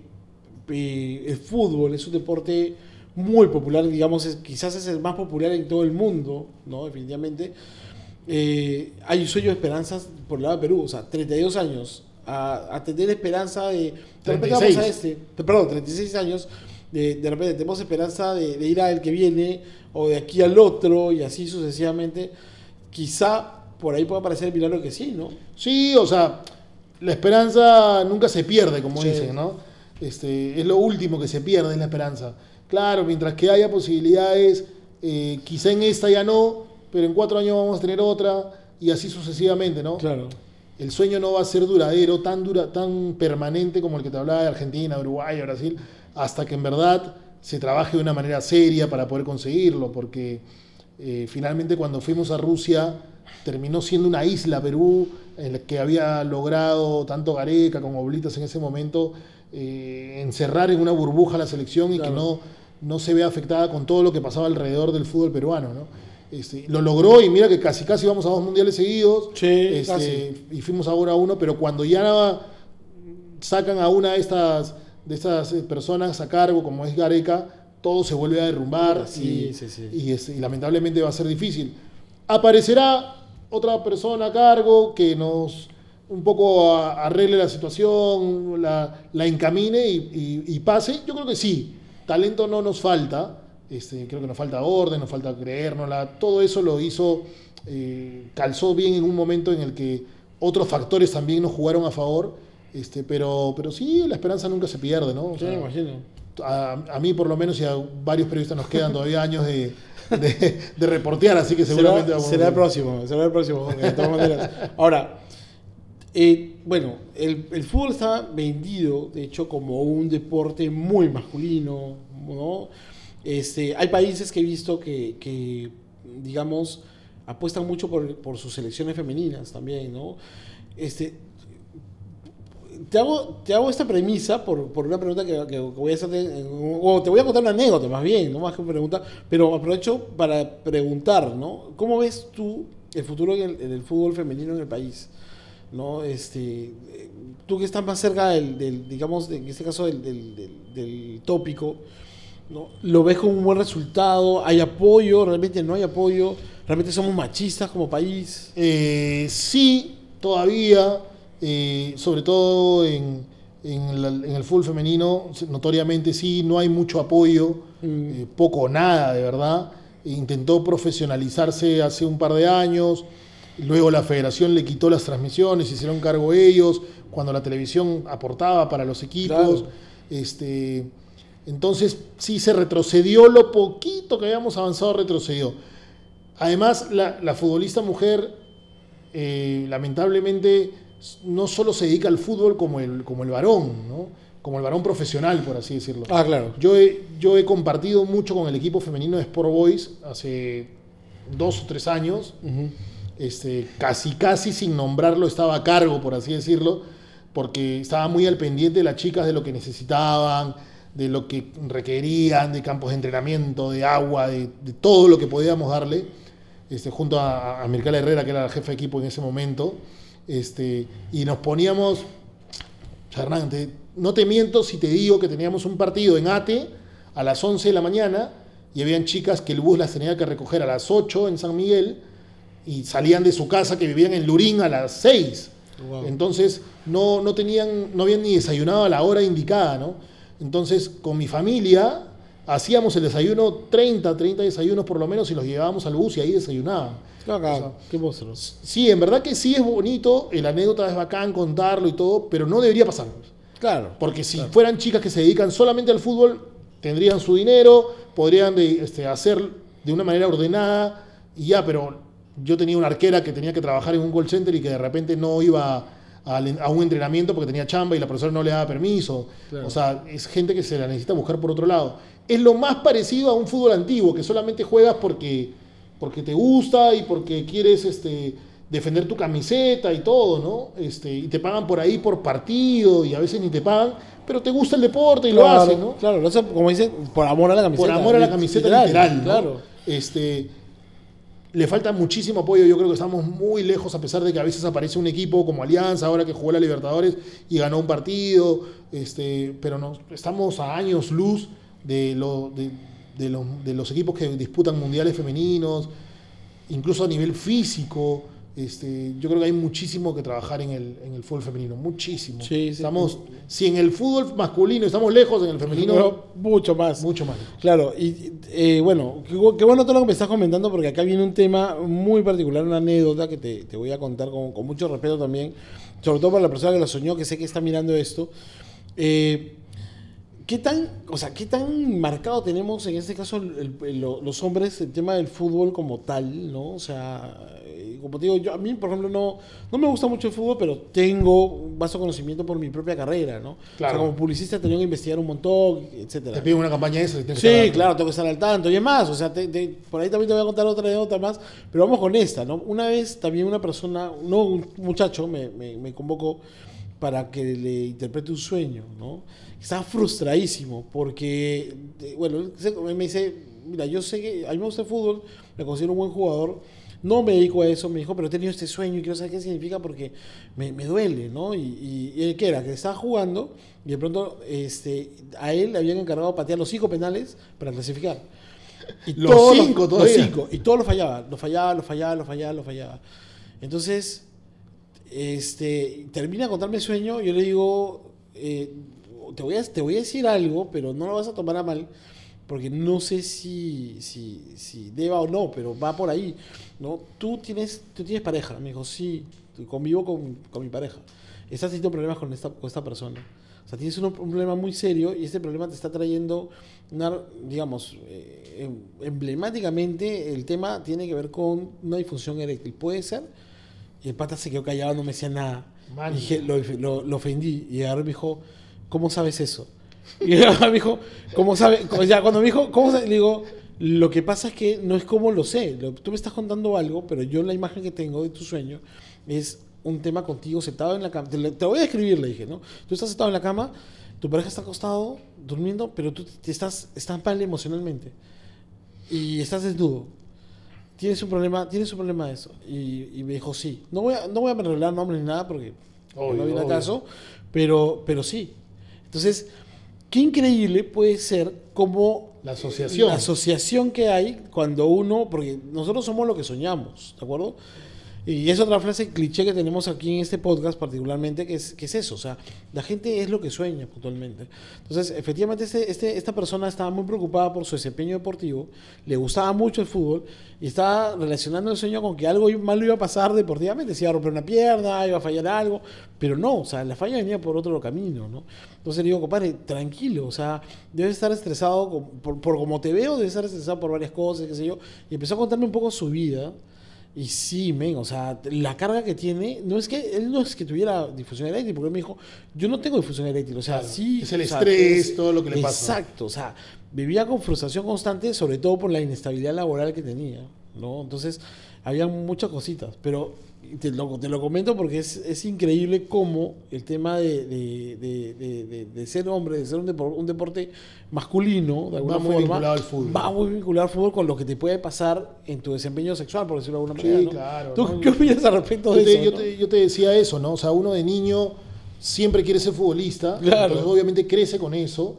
el fútbol es un deporte muy popular, digamos, quizás es el más popular en todo el mundo, ¿no? Definitivamente. Hay un sueño de esperanzas por el lado de Perú, o sea, 32 años, a tener esperanza de repente vamos 36. perdón, 36 años, de repente tenemos esperanza de ir al que viene, o de aquí al otro, y así sucesivamente. Quizá por ahí pueda parecer el milagro que sí, ¿no? Sí, o sea, la esperanza nunca se pierde, como Sí. dicen, ¿no? Es lo último que se pierde, es la esperanza. Claro, mientras que haya posibilidades, quizá en esta ya no, pero en 4 años vamos a tener otra, y así sucesivamente, ¿no? Claro. El sueño no va a ser duradero, tan permanente como el que te hablaba de Argentina, Uruguay, Brasil, hasta que en verdad se trabaje de una manera seria para poder conseguirlo, porque finalmente cuando fuimos a Rusia terminó siendo una isla Perú, en la que había logrado tanto Gareca como Oblitas en ese momento encerrar en una burbuja a la selección y Claro. que no se vea afectada con todo lo que pasaba alrededor del fútbol peruano, ¿no? Lo logró y mira que casi vamos a 2 mundiales seguidos. Sí, casi. Y fuimos ahora a uno, pero cuando ya sacan a una de estas personas a cargo, como es Gareca, todo se vuelve a derrumbar y lamentablemente va a ser difícil. Aparecerá otra persona a cargo que nos un poco arregle la situación, la encamine y pase. Yo creo que sí, talento no nos falta, creo que nos falta orden, nos falta creérnosla, todo eso lo hizo, calzó bien en un momento en el que otros factores también nos jugaron a favor, pero sí, la esperanza nunca se pierde, ¿no? O sea, me imagino. A mí por lo menos y a varios periodistas nos quedan todavía años de reportear, así que seguramente será el próximo, Jorge, de todas maneras. Ahora, bueno, el fútbol está vendido, de hecho, como un deporte muy masculino, ¿no? Hay países que he visto que digamos, apuestan mucho por sus selecciones femeninas también, ¿no? Te hago esta premisa por una pregunta que voy a hacerte, o te voy a contar una anécdota más bien, no más que pregunta, pero aprovecho para preguntar, ¿no? ¿Cómo ves tú el futuro en el fútbol femenino en el país? ¿No? Tú que estás más cerca digamos, en este caso del tópico, ¿no? ¿Lo ves como un buen resultado? ¿Hay apoyo? ¿Realmente no hay apoyo? ¿Realmente somos machistas como país? Sí, todavía. Sobre todo en el fútbol femenino, notoriamente sí, no hay mucho apoyo, poco o nada, de verdad. Intentó profesionalizarse hace un par de años, luego la federación le quitó las transmisiones, se hicieron cargo ellos, cuando la televisión aportaba para los equipos. Claro. Entonces sí se retrocedió, lo poquito que habíamos avanzado retrocedió. Además, la futbolista mujer, lamentablemente, no solo se dedica al fútbol como el varón, ¿no? Como el varón profesional, por así decirlo. Ah, claro. Yo he compartido mucho con el equipo femenino de Sport Boys hace 2 o 3 años. Casi sin nombrarlo estaba a cargo, por así decirlo, porque estaba muy al pendiente de las chicas, de lo que necesitaban, de lo que requerían, de campos de entrenamiento, de agua, de todo lo que podíamos darle, junto a Mircala Herrera, que era la jefa de equipo en ese momento. Y nos poníamos, Hernán, no te miento si te digo que teníamos un partido en Ate a las 11 de la mañana y habían chicas que el bus las tenía que recoger a las 8 en San Miguel y salían de su casa que vivían en Lurín a las 6. Wow. Entonces no habían ni desayunado a la hora indicada, ¿no? Entonces con mi familia hacíamos el desayuno, 30 desayunos por lo menos, y los llevábamos al bus y ahí desayunaban. Claro, o sea, qué monstruos. Sí, en verdad que sí es bonito, la anécdota es bacán contarlo y todo, pero no debería pasarnos. Claro. Porque si fueran chicas que se dedican solamente al fútbol, tendrían su dinero, podrían hacer de una manera ordenada y ya, pero yo tenía una arquera que tenía que trabajar en un call center y que de repente no iba a un entrenamiento porque tenía chamba y la profesora no le daba permiso. Claro. O sea, es gente que se la necesita buscar por otro lado. Es lo más parecido a un fútbol antiguo, que solamente juegas porque te gusta y porque quieres defender tu camiseta y todo, ¿no? Y te pagan por ahí por partido y a veces ni te pagan, pero te gusta el deporte y claro, lo haces, ¿no? Claro, como dicen, por amor a la camiseta. Por amor a la camiseta literal, ¿no? Claro. Le falta muchísimo apoyo, yo creo que estamos muy lejos, a pesar de que a veces aparece un equipo como Alianza, ahora que jugó la Libertadores y ganó un partido, pero no, estamos a años luz de los equipos que disputan mundiales femeninos, incluso a nivel físico. Yo creo que hay muchísimo que trabajar en el fútbol femenino, muchísimo. Sí, estamos, si en el fútbol masculino estamos lejos, en el femenino pero mucho más. Mucho más. Claro, y bueno, qué bueno todo lo que me estás comentando, porque acá viene un tema muy particular, una anécdota que te voy a contar con mucho respeto también, sobre todo para la persona que lo soñó, que sé que está mirando esto. ¿Qué tan marcado tenemos en este caso los hombres el tema del fútbol como tal, ¿no? O sea, como te digo, a mí, por ejemplo, no me gusta mucho el fútbol, pero tengo un vasto conocimiento por mi propia carrera, ¿no? Claro. O sea, como publicista he tenido que investigar un montón, etcétera. Te piden una campaña de eso. Sí, claro, tengo que estar al tanto. Y es más, o sea, por ahí también te voy a contar otra anécdota más, pero vamos con esta, ¿no? Una vez también un muchacho me convocó para que le interprete un sueño, ¿no? Estaba frustradísimo porque, bueno, me dice, mira, yo sé que a mí me gusta el fútbol, me considero un buen jugador, no me dedico a eso, me dijo, pero he tenido este sueño y quiero saber qué significa porque me duele, ¿no? Y ¿qué era? Que estaba jugando y de pronto a él le habían encargado patear los 5 penales para clasificar. Y los 5 todavía. Los 5, y todo lo fallaba. Entonces, termina de contarme el sueño, yo le digo, te voy a decir algo, pero no lo vas a tomar a mal, porque no sé si deba o no, pero va por ahí, ¿no? Tú tienes pareja. Me dijo, sí, convivo con mi pareja. Estás teniendo problemas con esta persona. O sea, tienes un problema muy serio y este problema te está trayendo, digamos, emblemáticamente el tema tiene que ver con una disfunción eréctil. Puede ser. Y el pata se quedó callado, no me decía nada. Y dije, lo ofendí. Y agarré y me dijo, ¿cómo sabes eso? Y me dijo, ¿cómo sabes? Ya, cuando me dijo, ¿cómo sabes? Le digo, lo que pasa es que no es como lo sé. Tú me estás contando algo, pero yo la imagen que tengo de tu sueño es un tema contigo sentado en la cama. Te voy a describir, le dije, ¿no? Tú estás sentado en la cama, tu pareja está acostado, durmiendo, pero tú estás mal emocionalmente. Y estás desnudo. Tienes un problema de eso. Y me dijo, sí. No voy a revelar nombres ni nada porque no viene al caso, pero sí. Entonces, qué increíble puede ser como la asociación que hay cuando porque nosotros somos lo que soñamos, ¿de acuerdo? Y es otra frase cliché que tenemos aquí en este podcast particularmente, que es eso, o sea, la gente es lo que sueña puntualmente. Entonces, efectivamente, esta persona estaba muy preocupada por su desempeño deportivo, le gustaba mucho el fútbol y estaba relacionando el sueño con que algo malo iba a pasar deportivamente, se iba a romper una pierna, iba a fallar algo, pero no, o sea, la falla venía por otro camino, ¿no? Entonces le digo, compadre, tranquilo, o sea, debes estar estresado, por como te veo, debes estar estresado por varias cosas, qué sé yo, y empezó a contarme un poco su vida. Y sí, o sea, la carga que tiene, él no es que tuviera difusión eréctil, porque él me dijo, yo no tengo difusión eréctil, o sea, claro, sí. Es el estrés, todo lo que le pasa. Exacto, o sea, vivía con frustración constante, sobre todo por la inestabilidad laboral que tenía, ¿no? Entonces, había muchas cositas, pero te lo comento porque es increíble cómo el tema de ser hombre, de ser un deporte masculino, de alguna forma, vinculado al fútbol. Va muy vinculado al fútbol con lo que te puede pasar en tu desempeño sexual, por decirlo de alguna manera, Sí, ¿no? claro. ¿Tú qué opinas al respecto de eso? Yo te decía eso, ¿no? O sea, uno de niño siempre quiere ser futbolista, claro. Entonces obviamente crece con eso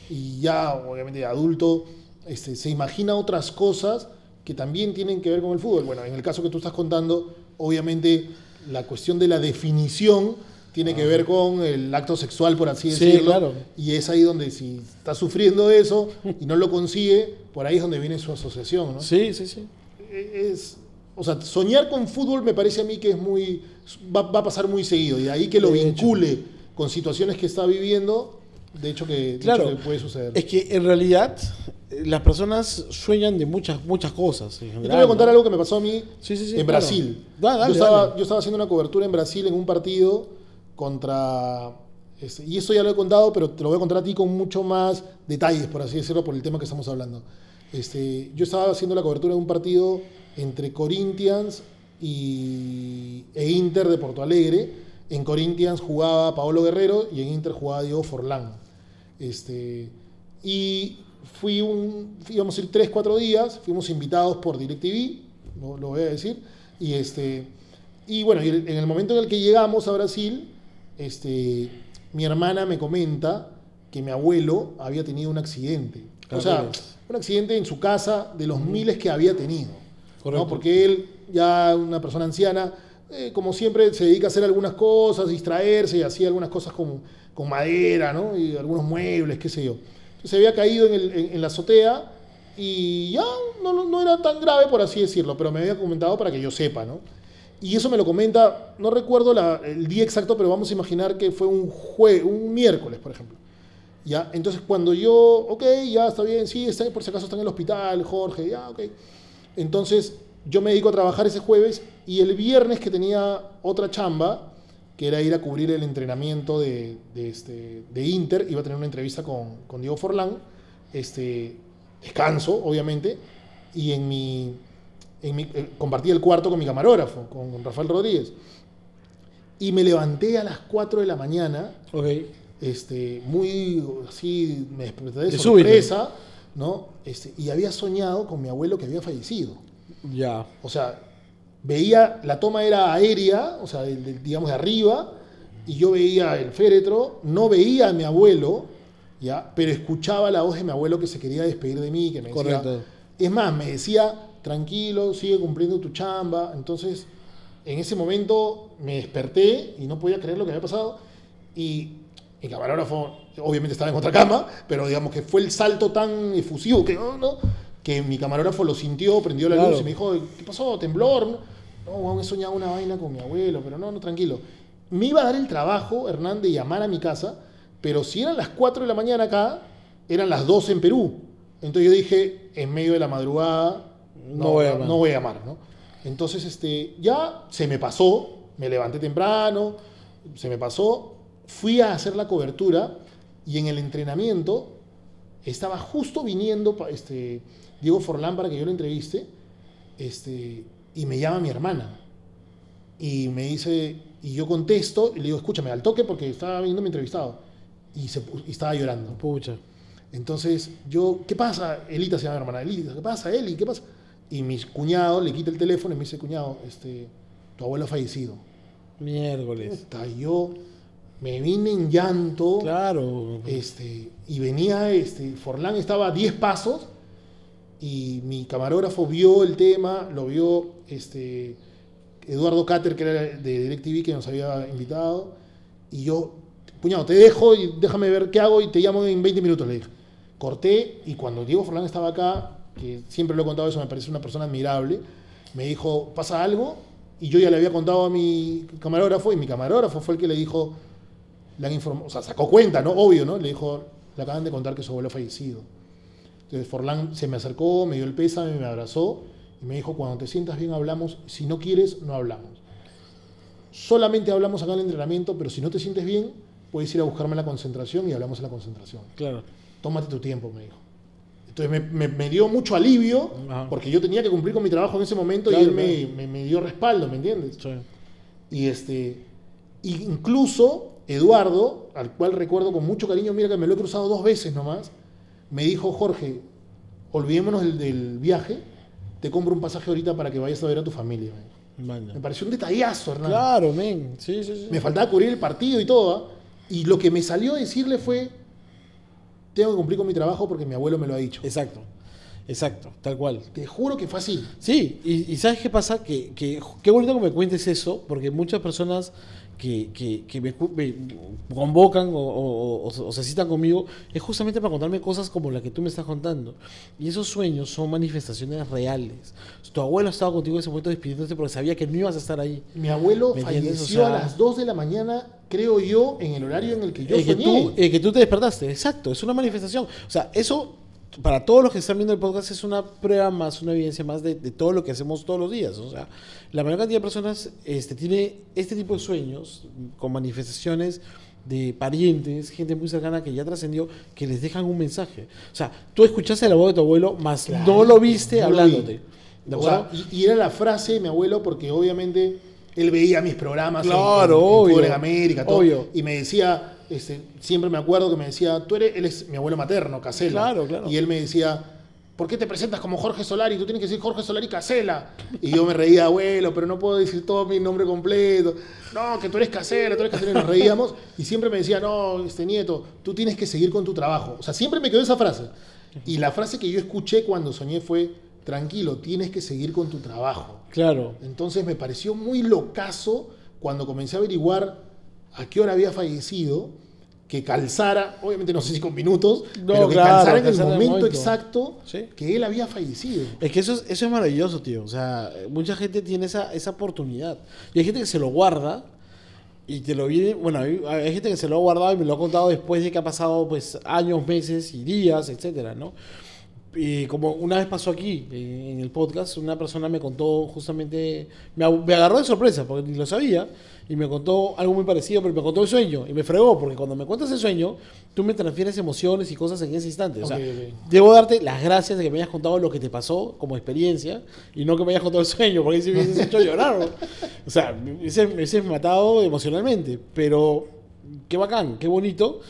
y ya, obviamente de adulto, se imagina otras cosas que también tienen que ver con el fútbol. Bueno, en el caso que tú estás contando, obviamente la cuestión de la definición tiene que ver con el acto sexual, por así decirlo. Sí, claro. Y es ahí donde si está sufriendo eso y no lo consigue, por ahí es donde viene su asociación, ¿no? Sí. O sea, soñar con fútbol me parece a mí que va a pasar muy seguido. Y de ahí que lo vincule con situaciones que está viviendo, de hecho que puede suceder. Es que en realidad las personas sueñan de muchas cosas. En general, yo te voy a contar algo que me pasó a mí en Brasil. Dale. Yo estaba haciendo una cobertura en Brasil en un partido contra... y eso ya lo he contado, pero te lo voy a contar a ti con mucho más detalles, por así decirlo, por el tema que estamos hablando. Yo estaba haciendo la cobertura de un partido entre Corinthians e Inter de Porto Alegre. En Corinthians jugaba Paolo Guerrero y en Inter jugaba Diego Forlán. Y íbamos a ir 3-4 días, fuimos invitados por DirecTV, lo voy a decir, y bueno, en el momento en el que llegamos a Brasil, mi hermana me comenta que mi abuelo había tenido un accidente. O sea, un accidente en su casa de los miles que había tenido. ¿No? Porque él, ya una persona anciana, como siempre se dedica a hacer algunas cosas, distraerse y hacía algunas cosas con madera, ¿no? Y algunos muebles, qué sé yo. Entonces se había caído en la azotea y ya no era tan grave, por así decirlo, pero me había comentado para que yo sepa, ¿no? Y eso me lo comenta, no recuerdo el día exacto, pero vamos a imaginar que fue un miércoles, por ejemplo. ¿Ya? Entonces cuando yo, ya está bien, sí, por si acaso está en el hospital, Jorge, ya, Entonces yo me dedico a trabajar ese jueves y el viernes que tenía otra chamba, que era ir a cubrir el entrenamiento de Inter, iba a tener una entrevista con Diego Forlán, descanso, obviamente, y compartí el cuarto con mi camarógrafo, con Rafael Rodríguez. Y me levanté a las 4 de la mañana, muy así, me desperté de sorpresa, ¿no? Y había soñado con mi abuelo que había fallecido. Ya. O sea, veía, la toma era aérea, o sea, digamos de arriba, y yo veía el féretro, no veía a mi abuelo, ¿ya? Pero escuchaba la voz de mi abuelo que se quería despedir de mí, que me decía, Correcto. es más, me decía, tranquilo, sigue cumpliendo tu chamba. Entonces, en ese momento me desperté y no podía creer lo que había pasado, y mi camarógrafo obviamente estaba en otra cama, pero digamos que fue el salto tan efusivo que mi camarógrafo lo sintió, prendió la luz y me dijo, ¿qué pasó? ¿Temblor? No, he soñado una vaina con mi abuelo, pero no, tranquilo. Me iba a dar el trabajo, Hernán, de llamar a mi casa, pero si eran las 4 de la mañana acá, eran las 12 en Perú. Entonces yo dije, en medio de la madrugada, no voy a llamar, ¿no? Entonces ya se me pasó, me levanté temprano, se me pasó, fui a hacer la cobertura y en el entrenamiento estaba justo viniendo Diego Forlán para que yo lo entreviste, y me llama mi hermana y me dice, y yo contesto y le digo, escúchame, al toque, porque estaba viniendo mi entrevistado, y estaba llorando. Pucha. Entonces yo, ¿qué pasa? Elita se llama mi hermana, Elita, ¿qué pasa, Eli? ¿Qué pasa? Y mi cuñado le quita el teléfono y me dice, cuñado, tu abuelo ha fallecido. Miércoles. Puta, yo me vine en llanto. Claro. Y venía, Forlán estaba a 10 pasos y mi camarógrafo vio el tema, lo vio Eduardo Cáter, que era de DirecTV, que nos había invitado, y yo, cuñado, te dejo y déjame ver qué hago y te llamo en 20 minutos, le dije. Corté, y cuando Diego Forlán estaba acá, que siempre lo he contado eso, me parece una persona admirable, me dijo, ¿pasa algo? Y yo ya le había contado a mi camarógrafo, y mi camarógrafo fue el que le dijo, le han informado, o sea, sacó cuenta, ¿no? Obvio, ¿no? Le dijo, le acaban de contar que su abuelo ha fallecido. Entonces Forlán se me acercó, me dio el pésame, me abrazó y me dijo, cuando te sientas bien hablamos, si no quieres, no hablamos. Solamente hablamos acá en el entrenamiento, pero si no te sientes bien, puedes ir a buscarme en la concentración y hablamos en la concentración. Claro. Tómate tu tiempo, me dijo. Entonces me dio mucho alivio, Ajá. porque yo tenía que cumplir con mi trabajo en ese momento, claro, y él me dio respaldo, ¿me entiendes? Sí. Y incluso Eduardo, al cual recuerdo con mucho cariño, mira que me lo he cruzado 2 veces nomás, me dijo, Jorge, olvidémonos del viaje, te compro un pasaje ahorita para que vayas a ver a tu familia. Me pareció un detallazo, Hernán. Claro, men. Sí. Me faltaba cubrir el partido y todo, y lo que me salió a decirle fue, tengo que cumplir con mi trabajo porque mi abuelo me lo ha dicho. Exacto, tal cual. Te juro que fue así. Sí, y ¿sabes qué pasa? Que qué bonito que me cuentes eso, porque muchas personas que me convocan o se citan conmigo es justamente para contarme cosas como la que tú me estás contando. Y esos sueños son manifestaciones reales. Tu abuelo estaba contigo en ese momento despidiéndote porque sabía que no ibas a estar ahí. Mi abuelo falleció a las 2 de la mañana, creo yo, en el horario en el que yo soñé. Que tú te despertaste, exacto, es una manifestación. O sea, eso, para todos los que están viendo el podcast, es una prueba más, una evidencia más de todo lo que hacemos todos los días. O sea, la mayor cantidad de personas tiene este tipo de sueños con manifestaciones de parientes, gente muy cercana que ya trascendió, que les dejan un mensaje. O sea, tú escuchaste la voz de tu abuelo, más claro, no lo viste hablándote. ¿De acuerdo? O sea, y era la frase de mi abuelo, porque obviamente él veía mis programas claro, en Fútbol en América, todo, obvio. Y me decía, siempre me acuerdo que me decía, él es mi abuelo materno, Casela. Claro. Y él me decía, ¿por qué te presentas como Jorge Solari? Tú tienes que decir Jorge Solari Casela. Y yo me reía, abuelo, pero no puedo decir todo mi nombre completo. No, que tú eres Casela. Y nos reíamos. Y siempre me decía, no, nieto, tú tienes que seguir con tu trabajo. O sea, siempre me quedó esa frase. Y la frase que yo escuché cuando soñé fue, tranquilo, tienes que seguir con tu trabajo. Claro. Entonces me pareció muy locazo cuando comencé a averiguar a qué hora había fallecido, que calzara, obviamente no sé si con minutos, pero que calzara en el momento exacto, ¿sí?, que él había fallecido. Es que eso es maravilloso, tío. O sea, mucha gente tiene esa oportunidad. Y hay gente que se lo guarda y te lo viene... Bueno, hay gente que se lo ha guardado y me lo ha contado después de que ha pasado pues años, meses y días, etcétera, ¿no? Y como una vez pasó aquí en el podcast, una persona me contó justamente, me agarró de sorpresa porque ni lo sabía, y me contó algo muy parecido, pero me contó el sueño y me fregó, porque cuando me cuentas el sueño, tú me transfieres emociones y cosas en ese instante. O sea, debo darte las gracias de que me hayas contado lo que te pasó como experiencia y no que me hayas contado el sueño, porque si me hubieses hecho llorar, ¿no? O sea, me hubieses matado emocionalmente, pero qué bacán, qué bonito.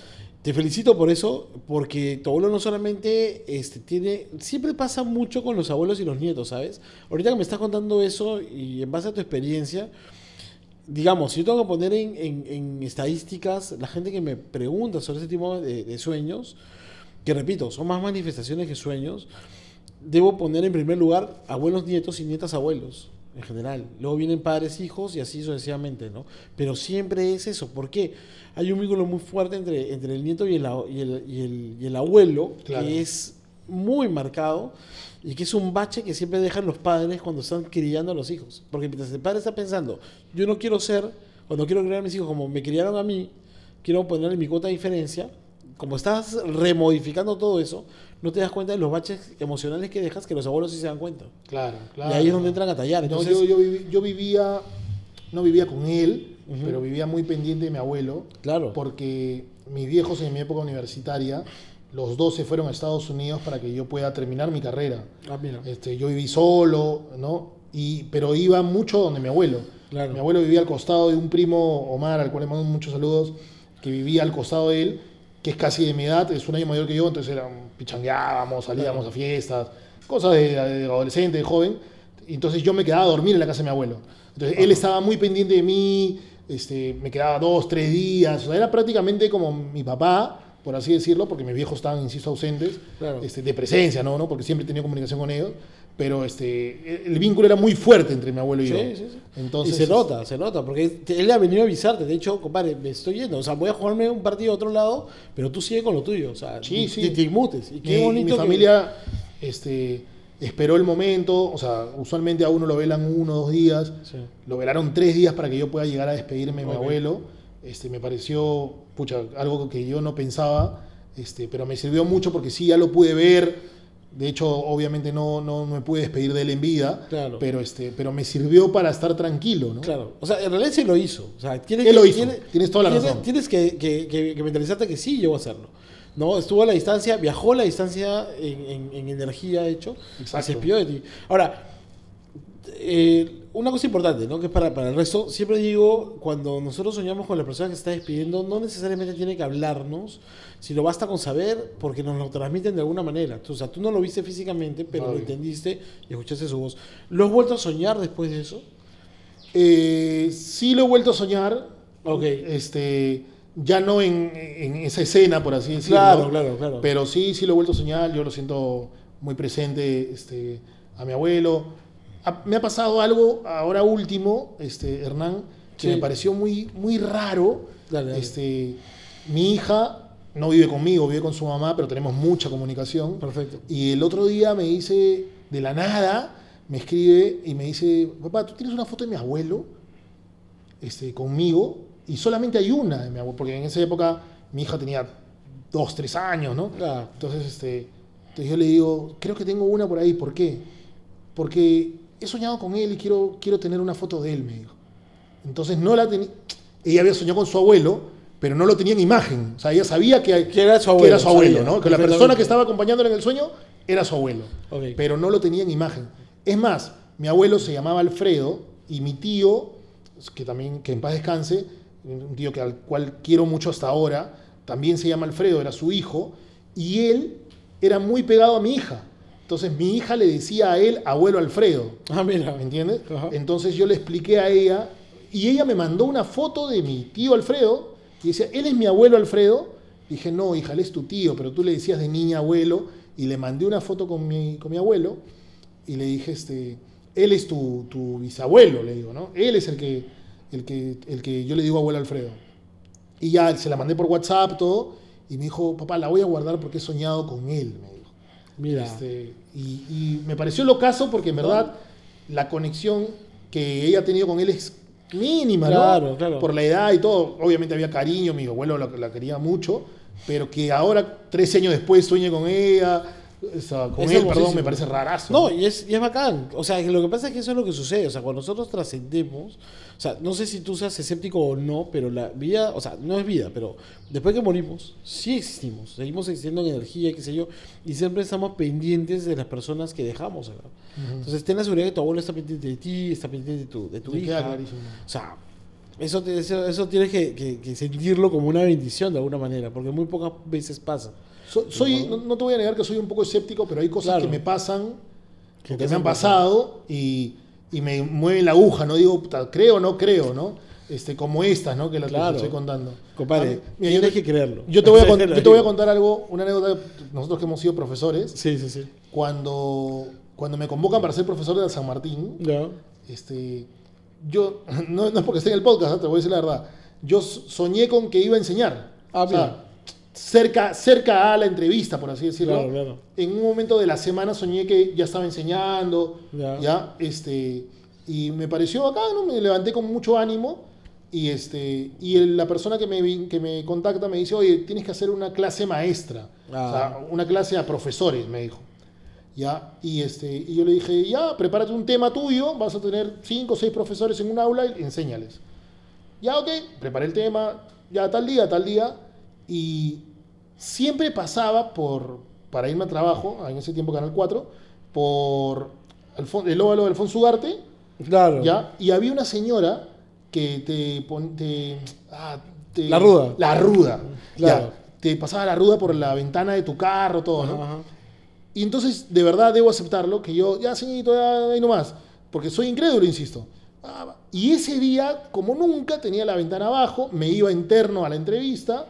Te felicito por eso, porque tu abuelo no solamente siempre pasa mucho con los abuelos y los nietos, ¿sabes? Ahorita que me estás contando eso y en base a tu experiencia, digamos, si yo tengo que poner en estadísticas la gente que me pregunta sobre ese tipo de sueños, que repito, son más manifestaciones que sueños, debo poner en primer lugar abuelos, nietos y nietas, abuelos, en general. Luego vienen padres, hijos y así sucesivamente, ¿no? Pero siempre es eso. ¿Por qué? Hay un vínculo muy fuerte entre el nieto y el abuelo, claro, que es muy marcado y que es un bache que siempre dejan los padres cuando están criando a los hijos. Porque mientras el padre está pensando, yo no quiero ser, o no quiero criar a mis hijos como me criaron a mí, quiero ponerle mi cuota de diferencia. Como estás remodificando todo eso, no te das cuenta de los baches emocionales que dejas, que los abuelos sí se dan cuenta. Claro, claro. Y ahí es donde entran a tallar. Entonces, yo vivía, no vivía con él, pero vivía muy pendiente de mi abuelo. Claro. Porque mis viejos en mi época universitaria, los dos se fueron a Estados Unidos para que yo pueda terminar mi carrera. Ah, mira. Yo viví solo, ¿no? Pero iba mucho donde mi abuelo. Claro. Mi abuelo vivía al costado de un primo, Omar, al cual le mando muchos saludos, que vivía al costado de él, que es casi de mi edad, es un año mayor que yo, entonces pichangueábamos, salíamos a fiestas, cosas de adolescente, de joven. Y entonces yo me quedaba a dormir en la casa de mi abuelo. Entonces él estaba muy pendiente de mí, me quedaba 2, 3 días, o sea, era prácticamente como mi papá, por así decirlo, porque mis viejos estaban, insisto, ausentes, claro, de presencia, ¿no? Porque siempre tenía comunicación con ellos. Pero el vínculo era muy fuerte entre mi abuelo y yo. Sí. Entonces, y se nota, porque él ha venido a avisarte. De hecho, compadre, me estoy yendo. O sea, voy a jugarme un partido a otro lado, pero tú sigue con lo tuyo. O sea, te inmutes. Y qué bonito. Mi familia esperó el momento. O sea, usualmente a uno lo velan 1 o 2 días. Sí. Lo velaron 3 días para que yo pueda llegar a despedirme de mi abuelo. Me pareció, algo que yo no pensaba. Pero me sirvió mucho porque sí, ya lo pude ver. De hecho, obviamente no me pude despedir de él en vida, claro, pero me sirvió para estar tranquilo, ¿no? Claro. O sea, en realidad sí lo hizo. O sea, él lo hizo. Tienes toda la razón. Tienes que mentalizarte que sí llegó a hacerlo. ¿No? Estuvo a la distancia, viajó a la distancia en energía, de hecho. Exacto. Y se despidió de ti. Ahora, una cosa importante, ¿no? Que es para el resto, siempre digo, cuando nosotros soñamos con la persona que se está despidiendo, no necesariamente tiene que hablarnos, sino basta con saber, porque nos lo transmiten de alguna manera. O sea, tú no lo viste físicamente, pero lo entendiste y escuchaste su voz. ¿Lo has vuelto a soñar después de eso? Sí lo he vuelto a soñar. Okay. Ya no en esa escena, por así decirlo. Claro. Pero sí lo he vuelto a soñar. Yo lo siento muy presente a mi abuelo. Me ha pasado algo ahora último, Hernán, que me pareció muy, muy raro. Dale. Mi hija no vive conmigo, vive con su mamá, pero tenemos mucha comunicación. Perfecto. Y el otro día me dice, de la nada, me escribe y me dice, papá, ¿tú tienes una foto de mi abuelo conmigo? Y solamente hay una de mi abuelo, porque en esa época mi hija tenía 2, 3 años, ¿no? Claro. Entonces yo le digo, creo que tengo una por ahí. ¿Por qué? Porque he soñado con él y quiero tener una foto de él, me dijo. Entonces no la tenía. Ella había soñado con su abuelo, pero no lo tenía en imagen. O sea, ella sabía que era su abuelo, ¿no? Que la persona que estaba acompañándole en el sueño era su abuelo. Okay. Pero no lo tenía en imagen. Es más, mi abuelo se llamaba Alfredo y mi tío, que en paz descanse, un tío al cual quiero mucho hasta ahora, también se llama Alfredo, era su hijo, y él era muy pegado a mi hija. Entonces mi hija le decía a él abuelo Alfredo. Ah, mira. ¿Me entiendes? Ajá. Entonces yo le expliqué a ella y ella me mandó una foto de mi tío Alfredo y decía, ¿él es mi abuelo Alfredo? Dije, no, hija, él es tu tío, pero tú le decías de niña abuelo. Y le mandé una foto con mi abuelo y le dije, él es tu bisabuelo, le digo, ¿no? Él es el que yo le digo abuelo Alfredo. Y ya se la mandé por WhatsApp, todo, y me dijo, papá, la voy a guardar porque he soñado con él, me dijo. Mira. Y me pareció locazo porque en verdad la conexión que ella ha tenido con él es mínima, ¿no? Claro. Por la edad y todo. Obviamente había cariño, mi abuelo la quería mucho, pero que ahora, 13 años después, sueñe con ella, con él, perdón, me parece rarazo. No, y es bacán. O sea, lo que pasa es que eso es lo que sucede. O sea, cuando nosotros trascendemos, o sea, no sé si tú seas escéptico o no, pero la vida, o sea, no es vida, pero después que morimos, sí existimos. Seguimos existiendo en energía, qué sé yo, y siempre estamos pendientes de las personas que dejamos acá. Entonces, ten la seguridad que tu abuelo está pendiente de ti, está pendiente de tu hija. Clarísimo. O sea, Eso tienes que sentirlo como una bendición de alguna manera, porque muy pocas veces pasa. No te voy a negar que soy un poco escéptico, pero hay cosas que me pasan, que me han pasado y me mueven la aguja, ¿no? Digo, creo o no creo, ¿no? Como estas, ¿no? Que las que te estoy contando. Compadre, tienes que creerlo. Yo te voy a contar algo, una anécdota, nosotros que hemos sido profesores. Sí. Cuando me convocan para ser profesor de San Martín, yo, no es porque esté en el podcast, ¿no? Te voy a decir la verdad, yo soñé con que iba a enseñar. O sea, cerca a la entrevista, por así decirlo. Claro. En un momento de la semana soñé que ya estaba enseñando, y me pareció bacán, ¿no? Me levanté con mucho ánimo y la persona que me contacta me dice, oye, tienes que hacer una clase maestra, o sea, una clase a profesores, me dijo. ¿Ya? Y yo le dije, ya, prepárate un tema tuyo, vas a tener 5 o 6 profesores en un aula y enséñales. Ya, ok, preparé el tema, ya tal día, y siempre pasaba para irme a trabajo, en ese tiempo Canal 4, por el óvalo de Alfonso Ugarte, claro. ¿ya? Y había una señora que La ruda. La ruda, claro. Ya, te pasaba la ruda por la ventana de tu carro, todo, ¿no? Ajá. Y entonces, de verdad, debo aceptarlo, que yo, ya, señorito, ya, ahí nomás, porque soy incrédulo, insisto. Y ese día, como nunca, tenía la ventana abajo, me iba interno a la entrevista,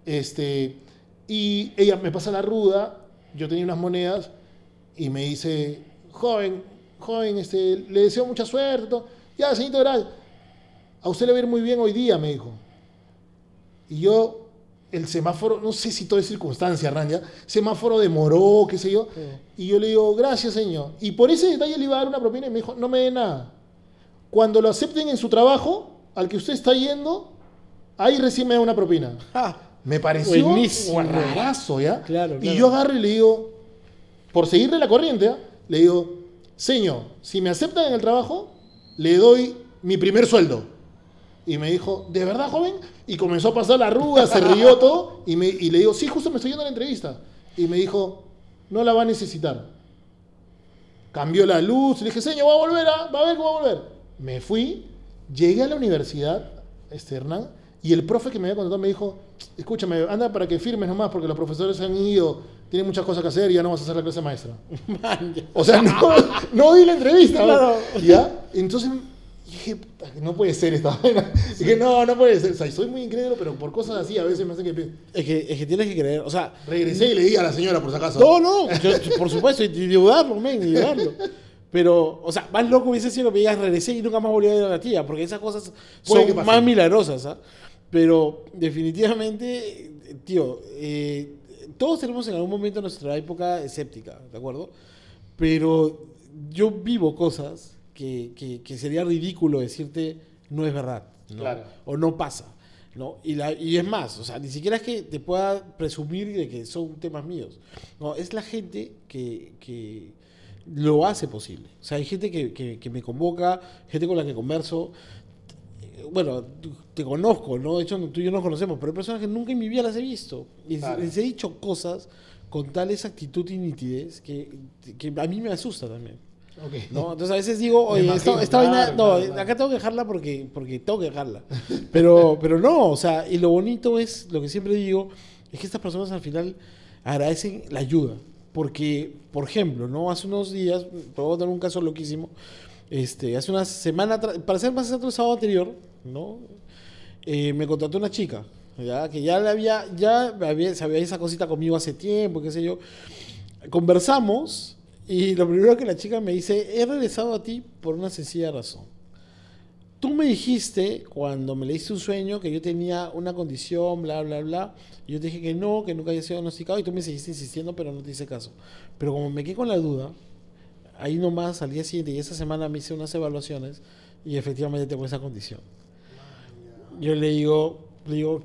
y ella me pasa la ruda, yo tenía unas monedas, y me dice, joven, le deseo mucha suerte, todo. Ya, señorito, gracias. A usted le va a ir muy bien hoy día, me dijo. Y yo... el semáforo, no sé si todo es circunstancia, Ranja, semáforo demoró, qué sé yo, y yo le digo, gracias, señor. Y por ese detalle le iba a dar una propina y me dijo, no me dé nada. Cuando lo acepten en su trabajo, al que usted está yendo, ahí recién me da una propina. Me pareció rarazo, ¿ya? Claro. Y yo agarro y le digo, por seguirle la corriente, le digo, señor, si me aceptan en el trabajo, le doy mi primer sueldo. Y me dijo, ¿de verdad, joven? Y comenzó a pasar la arruga, se rió todo. Y le digo, sí, justo me estoy yendo a la entrevista. Y me dijo, no la va a necesitar. Cambió la luz. Le dije, señor, va a ver que va a volver. Me fui, llegué a la universidad, Hernán, y el profe que me había contratado me dijo, escúchame, anda para que firmes nomás, porque los profesores han ido, tienen muchas cosas que hacer y ya no vas a hacer la clase maestra. O sea, no di la entrevista. Claro. ¿Ya? Entonces... dije, no puede ser esta vaina. Dije, no puede ser. O sea, soy muy incrédulo, pero por cosas así a veces me hacen que... Es que tienes que creer, o sea... Regresé y le di a la señora, por si acaso. No, yo, por supuesto, y dudarlo, y dudarlo. Pero, o sea, más loco hubiese sido que me digas, regresé y nunca más volví a ir a la tía, porque esas cosas son más milagrosas, ¿ah? Pero, definitivamente, tío, todos tenemos en algún momento nuestra época escéptica, ¿de acuerdo? Pero yo vivo cosas... Que sería ridículo decirte no es verdad, ¿no? Claro. O no pasa, ¿no? Y es más, o sea, ni siquiera es que te pueda presumir de que son temas míos, no, es la gente que lo hace posible. O sea, hay gente que me convoca, gente con la que converso. Bueno, te conozco, ¿no? De hecho, tú y yo nos conocemos, pero hay personas que nunca en mi vida las he visto. Y les he dicho cosas con tal exactitud y nitidez que a mí me asusta también. Okay. ¿No? Entonces a veces digo, oye, esta vaina, claro. Acá tengo que dejarla porque tengo que dejarla. Pero no, o sea, y lo bonito es, lo que siempre digo, es que estas personas al final agradecen la ayuda. Porque, por ejemplo, ¿no? Hace unos días, puedo dar un caso loquísimo, hace una semana, para ser más exacto, el sábado anterior, ¿no? Me contrató una chica, ¿ya? Que se había esa cosita conmigo hace tiempo, qué sé yo. Conversamos. Y lo primero que la chica me dice, he regresado a ti por una sencilla razón. Tú me dijiste, cuando me leíste un sueño, que yo tenía una condición, bla, bla, bla. Y yo te dije que nunca había sido diagnosticado, y tú me seguiste insistiendo, pero no te hice caso. Pero como me quedé con la duda, ahí nomás al día siguiente, y esa semana me hice unas evaluaciones, y efectivamente tengo esa condición. Yo le digo, yo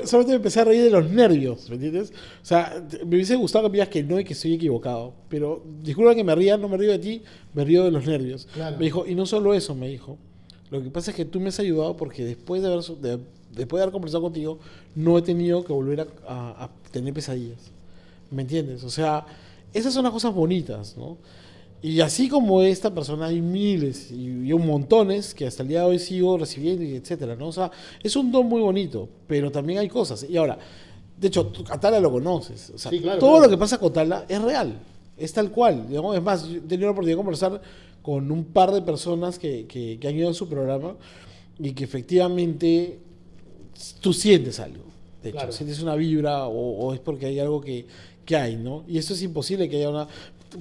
solamente me empecé a reír de los nervios, ¿me entiendes? O sea, me hubiese gustado que me digas que no y que estoy equivocado, pero disculpa que me ría, no me río de ti, me río de los nervios. Claro. Me dijo, y no solo eso, me dijo, lo que pasa es que tú me has ayudado porque después de haber conversado contigo, no he tenido que volver a tener pesadillas, ¿me entiendes? O sea, esas son las cosas bonitas, ¿no? Y así como esta persona hay miles y un montones que hasta el día de hoy sigo recibiendo y etcétera, ¿no? O sea, es un don muy bonito, pero también hay cosas. Y ahora, de hecho, a Tala lo conoces. O sea, Sí, claro, todo claro. lo que pasa con Tala es real, es tal cual. Digamos, es más, yo he tenido la oportunidad de conversar con un par de personas que han ido a su programa y que efectivamente tú sientes algo. De hecho, Claro. sientes una vibra o es porque hay algo que hay, ¿no? Y eso es imposible que haya una...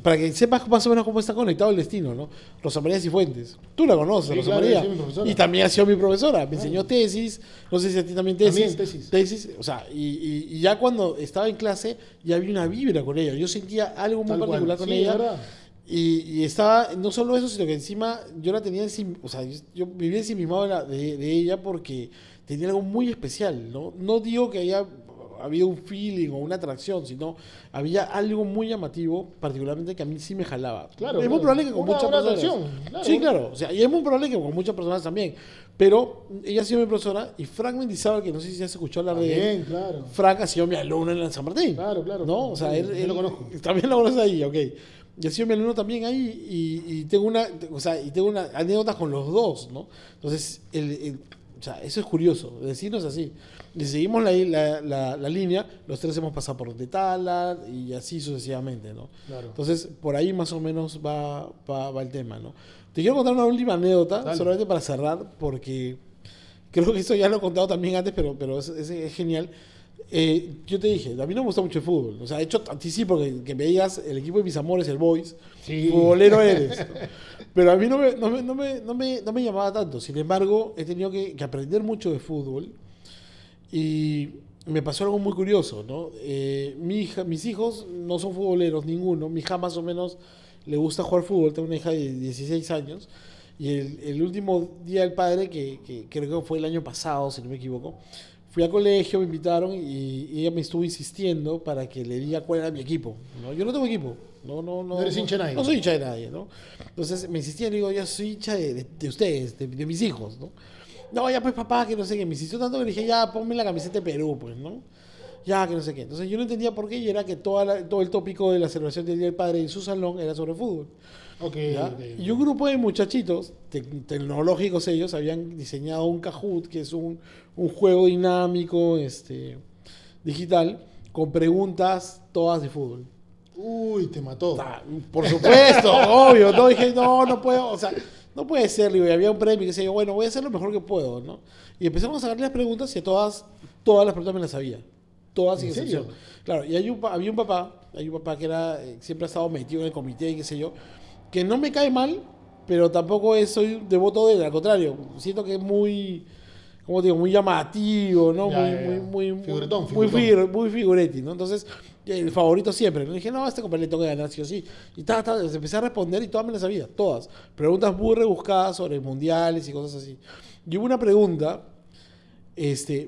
Para que sepas más o menos cómo está conectado el destino, ¿no? Rosa María Cifuentes. Tú la conoces, Sí, Rosa claro, María. ella ha sido mi profesora. Y también ha sido mi profesora. Me enseñó tesis. No sé si a ti también tesis. También tesis. O sea, y ya cuando estaba en clase, ya había una vibra con ella. Yo sentía algo muy Tal cual. particular con Sí, ella. es verdad. Y estaba, no solo eso, sino que encima yo la tenía, o sea, yo vivía ensimismado de ella porque tenía algo muy especial, ¿no? No digo que haya habido un feeling o una atracción, sino había algo muy llamativo, particularmente que a mí sí me jalaba. Claro, es muy claro. probable que con Una muchas personas. atracción, claro. Sí, claro. O sea, y es muy probable que con muchas personas también. Pero ella ha sido mi profesora y Frank Mendizábal, que no sé si has escuchado hablar de él. Bien, claro. Frank ha sido mi alumno en el San Martín. Claro, claro. ¿No? O sea, Sí, él yo lo conozco. también lo conoces ahí, ok. Y ha sido mi alumno también ahí y tengo una anécdotas con los dos, ¿no? Entonces, o sea, eso es curioso, decirnos así. Y seguimos la línea, los tres hemos pasado por de Tala y así sucesivamente, ¿no? Claro. Entonces, por ahí más o menos va el tema, ¿no? Te quiero contar una última anécdota, Dale. solamente para cerrar, porque creo que esto ya lo he contado también antes, pero es genial. Yo te dije, a mí no me gusta mucho el fútbol. O sea, de hecho, a ti sí, porque que veías el equipo de mis amores, el Boys, Sí. futbolero eres. ¿No? Pero a mí no me llamaba tanto. Sin embargo, he tenido que aprender mucho de fútbol y me pasó algo muy curioso, ¿no? Mis hijos no son futboleros, ninguno. Mi hija más o menos le gusta jugar fútbol. Tengo una hija de 16 años. Y el último día del padre, que creo que fue el año pasado, si no me equivoco, fui al colegio, me invitaron y ella me estuvo insistiendo para que le diga cuál era mi equipo, ¿no? Yo no tengo equipo. No eres hincha de nadie. No soy hincha de nadie, ¿no? Entonces me insistía y le digo, yo soy hincha de ustedes, de mis hijos, ¿no? No, ya pues papá, que no sé qué. Me insistió tanto que le dije, ya ponme la camiseta de Perú, pues, ¿no? Ya, que no sé qué. Entonces yo no entendía por qué y era que todo el tópico de la celebración del Día del Padre en su salón era sobre fútbol. Ok, ¿Ya? ok. Y un grupo de muchachitos, tecnológicos ellos, habían diseñado un Kahoot, que es un juego dinámico digital, con preguntas todas de fútbol. Uy, te mató. Ah, por supuesto, obvio. No dije, no puedo, o sea, no puede ser. Digo, y había un premio que decía yo, bueno, voy a hacer lo mejor que puedo, ¿no? Y empezamos a darle las preguntas y todas las preguntas me las sabía. Todas sin ¿En serio? excepción. Claro, y había un papá que era, siempre ha estado metido en el comité y qué sé yo, que no me cae mal, pero tampoco soy devoto de él, al contrario, siento que es muy, ¿cómo te digo? Muy llamativo, ¿no? Ya. Muy Figuretón, muy figuretti, ¿no? Entonces, el favorito siempre. Le dije, no, a este compa le tengo que ganar sí o sí. Y empecé a responder y todas me las sabía, todas. Preguntas muy rebuscadas sobre mundiales y cosas así. Y hubo una pregunta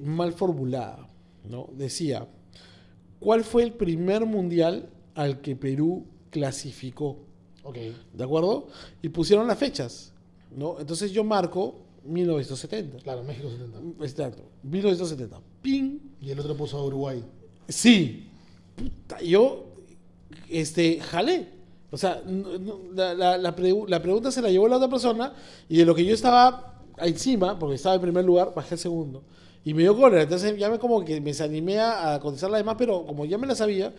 mal formulada, ¿no? Decía, ¿cuál fue el primer mundial al que Perú clasificó? Ok. ¿De acuerdo? Y pusieron las fechas, ¿no? Entonces yo marco 1970. Claro, México 70. Exacto, 1970. ¡Ping! Y el otro puso a Uruguay. Sí. Puta, yo, jalé. O sea, la pregunta se la llevó la otra persona y de lo que yo estaba encima, porque estaba en primer lugar, bajé el segundo. Y me dio cólera. Entonces ya como que me desanimé a contestar las demás, pero como ya me la sabía,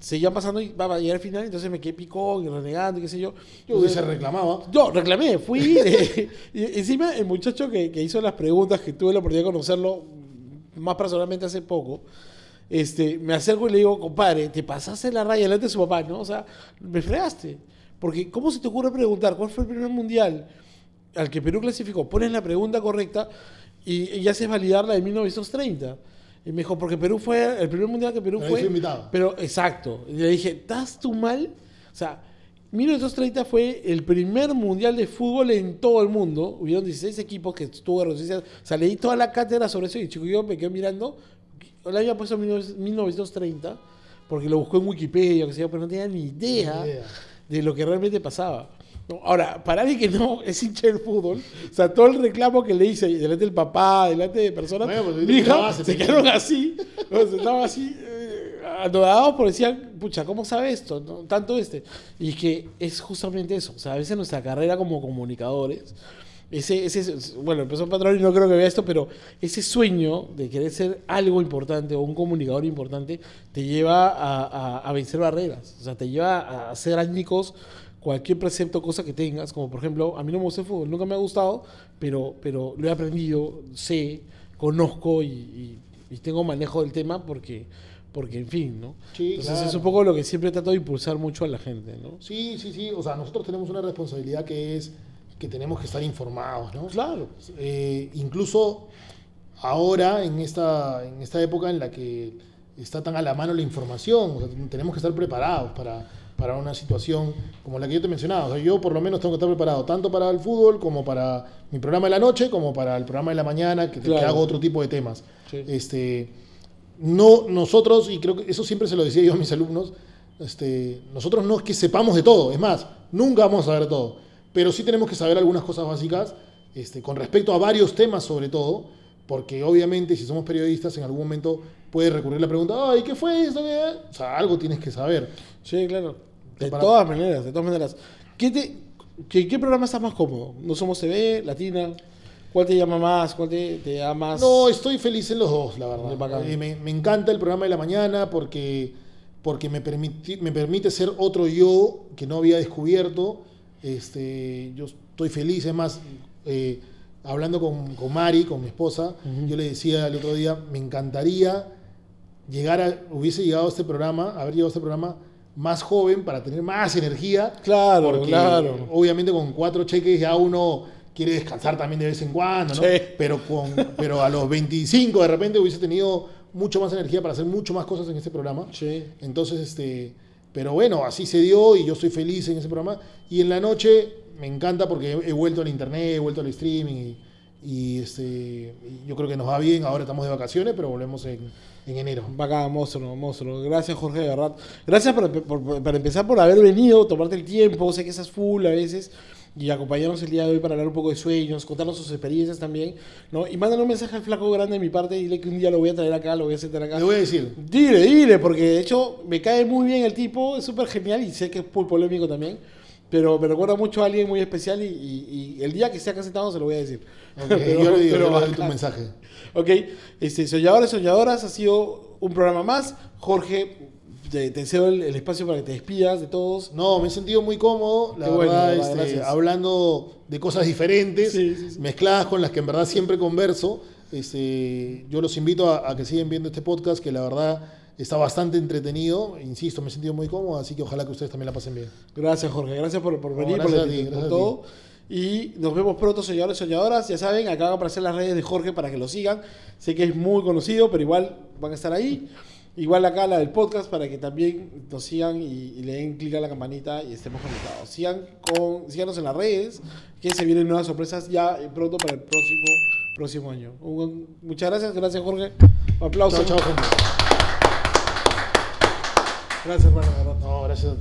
seguían pasando y va a llegar al final, entonces me quedé picón y renegando y qué sé yo. Yo hubiese reclamado. Yo reclamé, fui. Y encima el muchacho que hizo las preguntas, que tuve la oportunidad de conocerlo más personalmente hace poco, me acerco y le digo, compadre, te pasaste la raya delante de su papá, ¿no? O sea, me fregaste. Porque, ¿cómo se te ocurre preguntar cuál fue el primer mundial al que Perú clasificó? Pones la pregunta correcta y haces validar la de 1930. Y me dijo, porque Perú fue el primer mundial que Perú Pero ahí fue. fui invitado. Pero, exacto. Y le dije, ¿estás tú mal? O sea, 1930 fue el primer mundial de fútbol en todo el mundo. Hubieron 16 equipos que estuvo reducido. O sea, leí toda la cátedra sobre eso y chico, yo me quedé mirando. Le había puesto 1930 porque lo buscó en Wikipedia, que sé yo, pero no tenía ni idea de lo que realmente pasaba. No, ahora, para alguien que no es hincha del fútbol, o sea, todo el reclamo que le hice delante del papá, delante de personas, Bueno, pues, mi hija, base, se quedaron así, ¿no? Se estaban así, nos dábamos por decían, pucha, ¿cómo sabe esto? ¿No? Tanto Y es que es justamente eso. O sea, a veces nuestra carrera como comunicadores, bueno, empezó Patrón y no creo que vea esto, pero ese sueño de querer ser algo importante o un comunicador importante te lleva a vencer barreras. O sea, te lleva a hacer añicos cualquier precepto, cosa que tengas, como por ejemplo, a mí no me gusta el fútbol, nunca me ha gustado, pero lo he aprendido, sé, conozco y tengo manejo del tema porque en fin, ¿no? Sí, entonces claro. es un poco lo que siempre trato de impulsar mucho a la gente, ¿no? Sí. O sea, nosotros tenemos una responsabilidad que es que tenemos que estar informados, ¿no? Claro. Incluso ahora, en esta época en la que está tan a la mano la información, o sea, tenemos que estar preparados para una situación como la que yo te mencionaba. O sea, yo por lo menos tengo que estar preparado tanto para el fútbol como para mi programa de la noche, como para el programa de la mañana, que hago otro tipo de temas. Sí. No, nosotros, y creo que eso siempre se lo decía yo a mis alumnos, nosotros no es que sepamos de todo, es más, nunca vamos a saber todo, pero sí tenemos que saber algunas cosas básicas con respecto a varios temas sobre todo, porque obviamente si somos periodistas en algún momento puede recurrir la pregunta, ay, ¿qué fue eso? O sea, algo tienes que saber. Sí, claro. De todas maneras. ¿Qué programa estás más cómodo? ¿No Somos TV, Latina? ¿Cuál te llama más? ¿Cuál te da más? No, estoy feliz en los dos, la verdad. Me encanta el programa de la mañana porque me permite ser otro yo que no había descubierto. Yo estoy feliz, es más, hablando con Mari, con mi esposa, yo le decía el otro día, me encantaría hubiese llegado a este programa, haber llegado a este programa más joven para tener más energía. Claro, porque, claro. Obviamente con 4 cheques ya uno quiere descansar también de vez en cuando, ¿no? Sí. Pero a los 25 de repente hubiese tenido mucho más energía para hacer mucho más cosas en este programa. Sí. Entonces, pero bueno, así se dio y yo estoy feliz en ese programa. Y en la noche me encanta porque he vuelto al internet, he vuelto al streaming y yo creo que nos va bien. Ahora estamos de vacaciones, pero volvemos en enero. Bacán, monstruo. Gracias, Jorge, de verdad. Gracias para empezar por haber venido, tomarte el tiempo. Sé que estás full a veces. Y acompañarnos el día de hoy para hablar un poco de sueños, contarnos sus experiencias también, ¿no? Y mándale un mensaje al flaco grande de mi parte, dile que un día lo voy a traer acá, lo voy a sentar acá. Le voy a decir. Dile, porque de hecho me cae muy bien el tipo, es súper genial y sé que es muy polémico también, pero me recuerda mucho a alguien muy especial y el día que esté acá sentado se lo voy a decir. Okay, yo le doy tu mensaje. Ok, Soñadores, Soñadoras, ha sido un programa más. Jorge, te cedo el espacio para que te despidas de todos. No, me he sentido muy cómodo, la verdad, hablando de cosas diferentes, sí. mezcladas con las que en verdad siempre converso. Yo los invito a que sigan viendo este podcast, que la verdad está bastante entretenido. Insisto, me he sentido muy cómodo, así que ojalá que ustedes también la pasen bien. Gracias, Jorge. Gracias por venir, gracias por todo. Y nos vemos pronto, soñadores, soñadoras. Ya saben, acá van a aparecer las redes de Jorge para que lo sigan. Sé que es muy conocido, pero igual van a estar ahí. Igual acá la del podcast para que también nos sigan y le den clic a la campanita y estemos conectados. Síganos en las redes, que se vienen nuevas sorpresas ya pronto para el próximo año. Muchas gracias Jorge. Un aplauso. Chao, gente. Gracias, hermano. No, gracias.